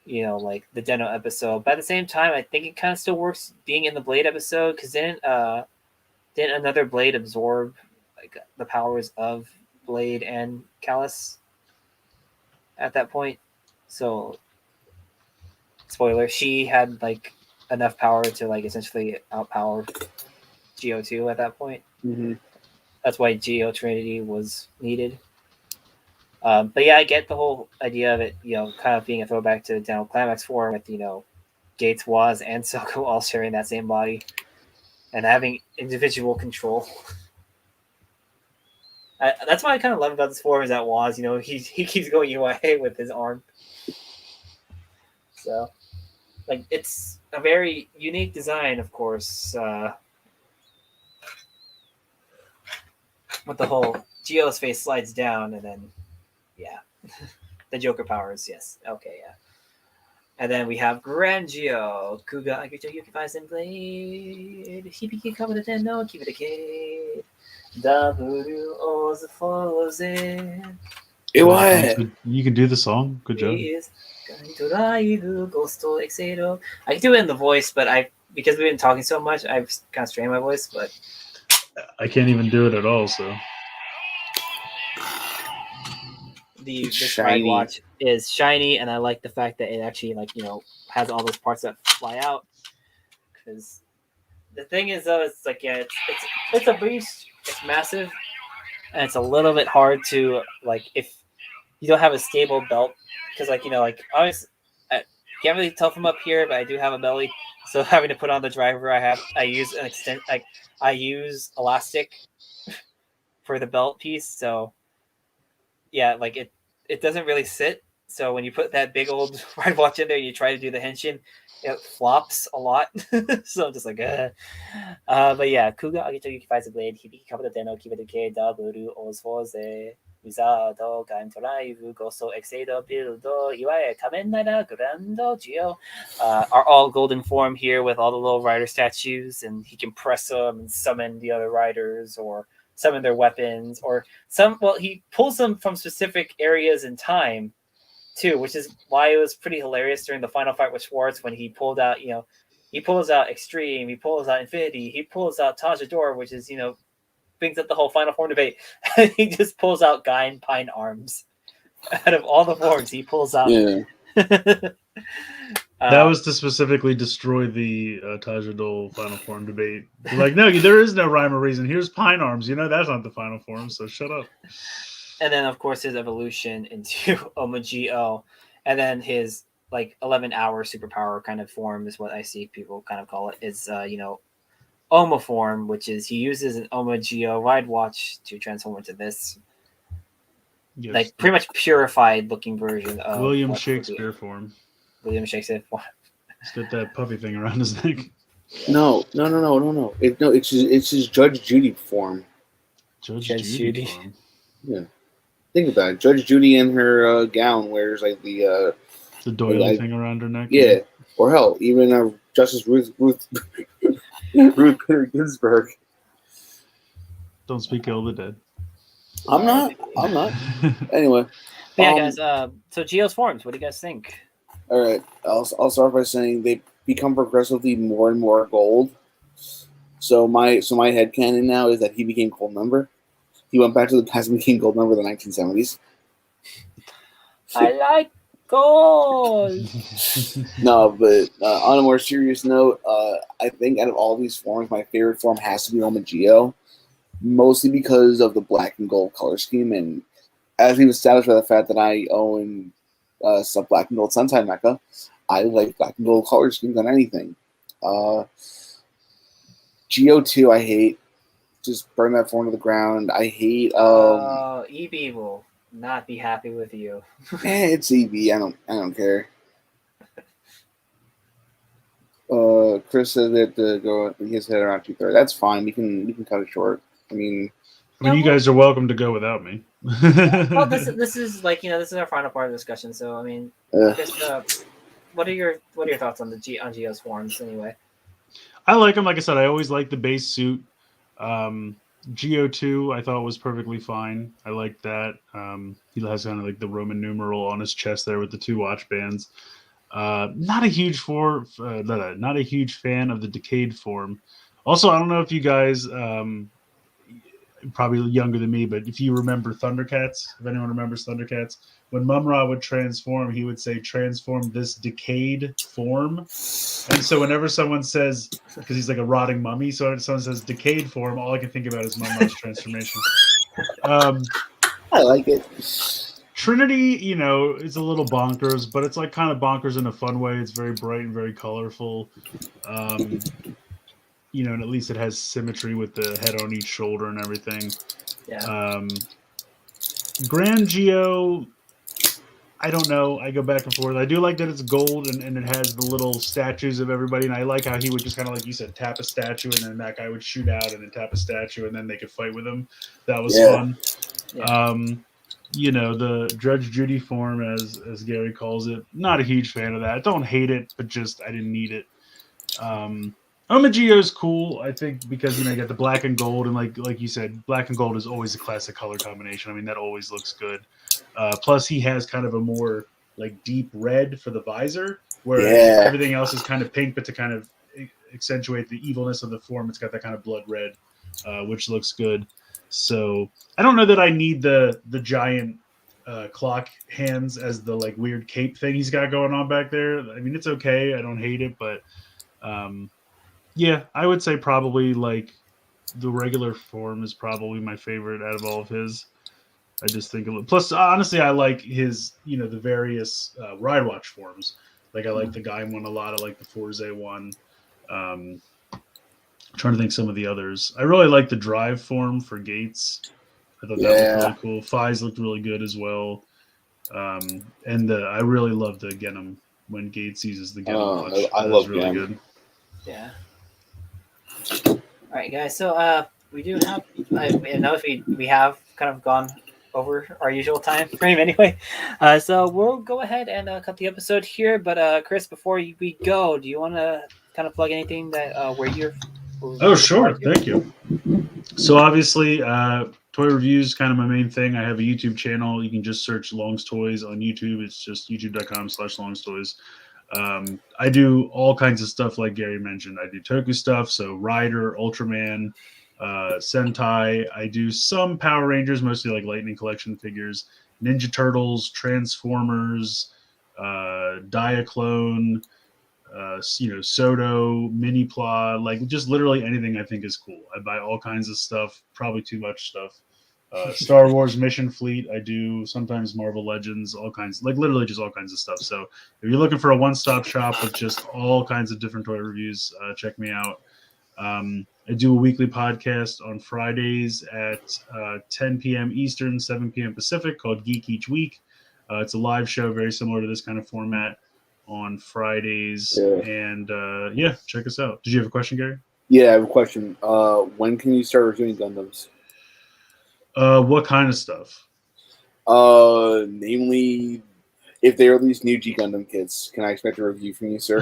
S1: the Deno episode. But at the same time, I think it kind of still works being in the Blade episode, because didn't another Blade absorb the powers of Blade and Callus at that point? So, spoiler, she had enough power to essentially outpower Geo 2 at that point.
S3: Mm-hmm.
S1: That's why Geo Trinity was needed. But yeah, I get the whole idea of it, kind of being a throwback to Deno Climax form with, Gates, Woz, and Soko all sharing that same body. and having individual control. That's what I kind of love about this form is that Woz, he keeps going UIA with his arm. So, like, it's a very unique design, of course, with the whole Gio's face slides down, and then, yeah, the Joker powers, yes, okay, yeah. And then we have Grand Gio, Kuga, Agito, Yuki, Bison, Blade, Hibiki, Kabata, no, Kibitake, W, Oz, Foze.
S2: You can do the song. Good job.
S1: Ghosto, Exedo. I can do it in the voice, but because we've been talking so much, I've kind of strained my voice, but
S2: I can't even do it at all, so.
S1: This ride watch is shiny, and I like the fact that it actually has all those parts that fly out. Because the thing is, though, it's like it's a beast, it's massive, and it's a little bit hard to if you don't have a stable belt, because I can't really tell from up here, but I do have a belly, so having to put on the driver, I use an extent I use elastic for the belt piece, so yeah, it doesn't really sit. So when you put that big old ride watch in there, you try to do the henshin, it flops a lot. So I'm just like, but yeah, Kuga Agito Yuki Fai's Blade, Hibiki Kabata Deno, Kibetake, W, Ozfoze, Uzado, Gaim Toraivu, Goso, Exedo, Bildo, Iwae, Kamen Rider, Grando, Gio, are all golden form here with all the little rider statues, and he can press them and summon the other riders or summon their weapons, or he pulls them from specific areas in time too, which is why it was pretty hilarious during the final fight with Schwartz when he pulled out, he pulls out Extreme, he pulls out Infinity, he pulls out Tajador, which is, brings up the whole final form debate. He just pulls out Guy and Pine arms. Out of all the forms, he pulls out.
S3: Yeah.
S2: That was to specifically destroy the Tajadol final form debate. Like, no, there is no rhyme or reason. Here's Pine Arms. That's not the final form, so shut up.
S1: And then, of course, his evolution into Omagio, and then his 11-hour superpower kind of form is what I see people kind of call it. Is Oma form, which is he uses an Omagio ride watch to transform into this, pretty much purified looking version of
S2: William Shakespeare form.
S1: William Shakespeare form.
S2: He's got that puppy thing around his neck.
S3: No. It's his Judge Judy form.
S2: Judge Judy form.
S3: Yeah. Think about it. Judge Judy in her gown wears the
S2: doily thing around her neck.
S3: Yeah. Or hell, even Justice Ruth Bader Ginsburg.
S2: Don't speak ill of the dead.
S3: I'm not. Anyway.
S1: Yeah, guys. So Gio's forms. What do you guys think?
S3: All right. I'll start by saying they become progressively more and more gold. So my headcanon now is that he became gold member. He went back to the past and became gold member in the 1970s.
S1: I like gold.
S3: No, but on a more serious note, I think out of all these forms, my favorite form has to be Omagio, mostly because of the black and gold color scheme, and as we've established by the fact that I own some black and gold Sentai mecha, I like black and gold color schemes on anything. Geo2, I hate. Just burn that form to the ground. I hate.
S1: EB will not be happy with you.
S3: It's EB. I don't care. Chris said that he has head around 2:30. That's fine. We can cut it short. I mean,
S2: you guys are welcome to go without me.
S1: Well, this is this is our final part of the discussion. So I mean, Chris, what are your thoughts on Gio's forms anyway?
S2: I like him. Like I said, I always like the base suit. Geo2 I thought was perfectly fine. I like that. He has kind of like the Roman numeral on his chest there with the two watch bands. Not a huge not a huge fan of the decayed form. Also, I don't know if you guys probably younger than me, but if you remember Thundercats, if anyone remembers Thundercats, when Mum-Ra would transform, he would say, "Transform this decayed form." And so whenever someone says, because he's like a rotting mummy, so if someone says decayed form, all I can think about is Mum-Ra's transformation.
S3: I like it.
S2: Trinity, it's a little bonkers, but it's like kind of bonkers in a fun way. It's very bright and very colorful. and at least it has symmetry with the head on each shoulder and everything.
S1: Yeah.
S2: Grand Geo, I don't know. I go back and forth. I do like that it's gold and it has the little statues of everybody. And I like how he would just kind of, like you said, tap a statue and then that guy would shoot out and then tap a statue and then they could fight with him. That was fun.
S1: Yeah.
S2: The Judge Judy form, as Gary calls it, not a huge fan of that. Don't hate it, but just I didn't need it. Omagio is cool, I think, because you got the black and gold, and like you said, black and gold is always a classic color combination. I mean, that always looks good. Plus, he has kind of a more like deep red for the visor, whereas everything else is kind of pink, but to kind of accentuate the evilness of the form, it's got that kind of blood red, which looks good. So I don't know that I need the giant clock hands as the like weird cape thing he's got going on back there. I mean, it's okay. I don't hate it, but yeah, I would say probably like the regular form is probably my favorite out of all of his. I just think plus honestly, I like his the various Ride Watch forms. Like I like the Guy one a lot. I like the Forze one. Trying to think some of the others. I really like the Drive form for Gates. I thought that looked really cool. Fies looked really good as well. And I really love the Genom when Gates uses the Genom Watch.
S3: I love
S2: really
S3: Genom.
S2: Good.
S1: Yeah. All right, guys. So we do have. I know if we have kind of gone over our usual time frame anyway. So we'll go ahead and cut the episode here. But Chris, before we go, do you want to kind of plug anything that where you're?
S2: Oh, sure. Thank you. So obviously, toy reviews kind of my main thing. I have a YouTube channel. You can just search Long's Toys on YouTube. It's just youtube.com/LongsToys. I do all kinds of stuff like Gary mentioned. I do Toku stuff, so Rider, Ultraman, Sentai. I do some Power Rangers, mostly like Lightning Collection figures, Ninja Turtles, Transformers, Diaclone, Soto, Mini Pla, like just literally anything I think is cool. I buy all kinds of stuff, probably too much stuff. Star Wars Mission Fleet, I do sometimes Marvel Legends, all kinds, like literally just all kinds of stuff. So if you're looking for a one-stop shop with just all kinds of different toy reviews, check me out. I do a weekly podcast on Fridays at 10 p.m. Eastern, 7 p.m. Pacific called Geek Each Week. It's a live show, very similar to this kind of format on Fridays. And check us out. Did you have a question, Gary?
S3: Yeah, I have a question. When can you start reviewing Gundams?
S2: What kind of stuff?
S3: Namely, if they release new G Gundam kits, can I expect a review from you, sir?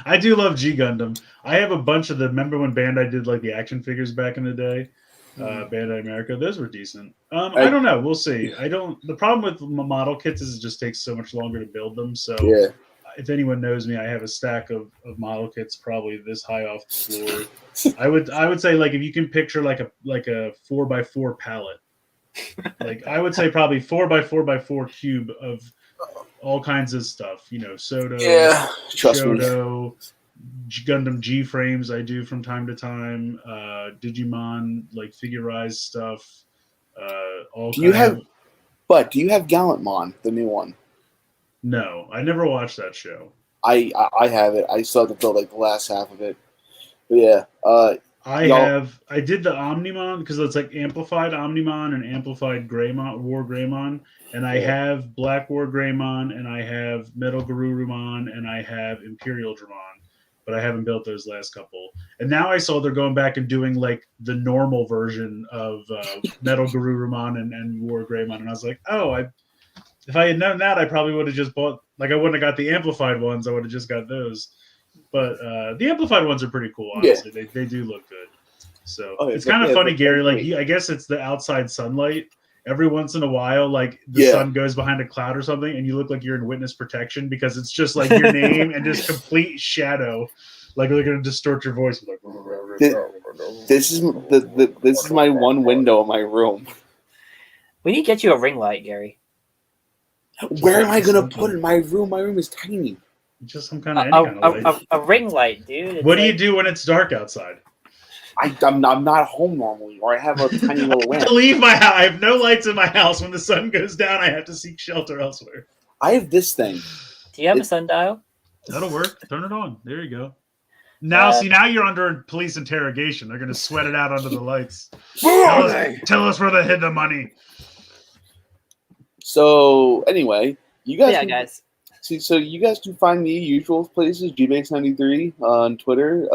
S2: I do love G Gundam. I have a bunch of remember when Bandai did like the action figures back in the day? Bandai America, those were decent. I don't know. We'll see. The problem with model kits is it just takes so much longer to build them. So if anyone knows me, I have a stack of model kits probably this high off the floor. I would say like if you can picture like a 4x4 pallet, like I would say probably 4x4x4 cube of all kinds of stuff. Soto, Shoto, Gundam G frames I do from time to time. Digimon like figurized stuff. Do you have Gallantmon, the new one? No, I never watched that show.
S3: I have it. I still have to build like the last half of it. But yeah.
S2: I did the Omnimon because it's like amplified Omnimon and amplified War Greymon. And I have Black War Greymon and I have Metal Garurumon and I have Imperial Dramon. But I haven't built those last couple. And now I saw they're going back and doing like the normal version of Metal Garurumon and War Greymon. And I was like, if I had known that, I probably would have just bought, like I wouldn't have got the amplified ones. I would have just got those. But the amplified ones are pretty cool, honestly. Yeah. They do look good. So it's kind of funny, Gary. Like I guess it's the outside sunlight. Every once in a while, like the sun goes behind a cloud or something, and you look like you're in witness protection because it's just like your name and just complete shadow. Like they're going to distort your voice. Like,
S3: this is my one window in my room.
S1: We need to get you a ring light, Gary.
S3: Where am I going to put it in my room? My room is tiny.
S2: Just some kind of light.
S1: A ring light, dude.
S2: What do you do when it's dark outside?
S3: I'm not home normally, or I have a tiny little lamp.
S2: I leave my house. I have no lights in my house. When the sun goes down, I have to seek shelter elsewhere.
S3: I have this thing.
S1: Do you have a sundial?
S2: That'll work. Turn it on. There you go. Now, see, now you're under police interrogation. They're going to sweat it out under the lights. Tell us where they hid the money.
S3: So anyway, you guys,
S1: Yeah, guys.
S3: See, so you guys can find me usual places: GBakes93 on Twitter,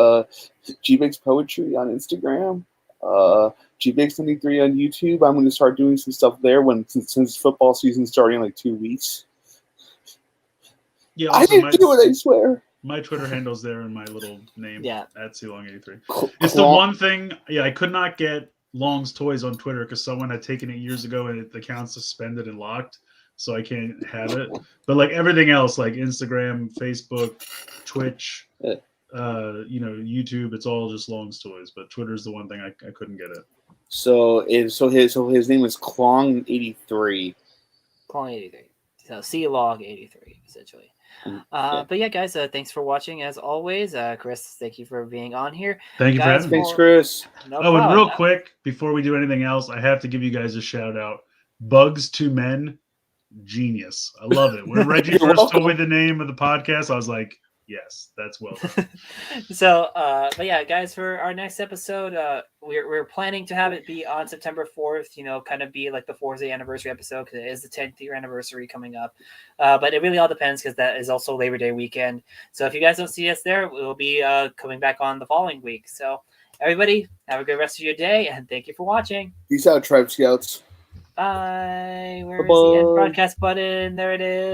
S3: GBakes Poetry on Instagram, GBakes93 on YouTube. I'm going to start doing some stuff there since football season's starting in like 2 weeks.
S2: Yeah,
S3: I didn't do it, I swear.
S2: My Twitter handle's there in my little name.
S1: Yeah.
S2: At Long83. It's the one thing. Yeah, I could not get Long's Toys on Twitter because someone had taken it years ago and the account's suspended and locked. So I can't have it. But like everything else, like Instagram, Facebook, Twitch, YouTube, it's all just Long's Toys. But Twitter's the one thing I couldn't get it.
S3: So his name is Klong83.
S1: Klong83. So C-Log83, essentially. But yeah, guys, thanks for watching as always. Chris, thank you for being on here.
S2: Thank you for having me.
S3: Thanks, Chris.
S1: No
S2: problem.
S1: problem.
S2: And real quick, before we do anything else, I have to give you guys a shout out. Bugz2Men. Genius. I love it. When Reggie first told me the name of the podcast, I was like, yes, that's well done.
S1: So, but yeah, guys, for our next episode, we're planning to have it be on September 4th, kind of be like the Forza anniversary episode because it is the 10th year anniversary coming up. But it really all depends because that is also Labor Day weekend. So if you guys don't see us there, we'll be coming back on the following week. So everybody, have a good rest of your day and thank you for watching.
S3: Peace out, Tribe Scouts.
S1: Bye. Where's the end broadcast button? There it is.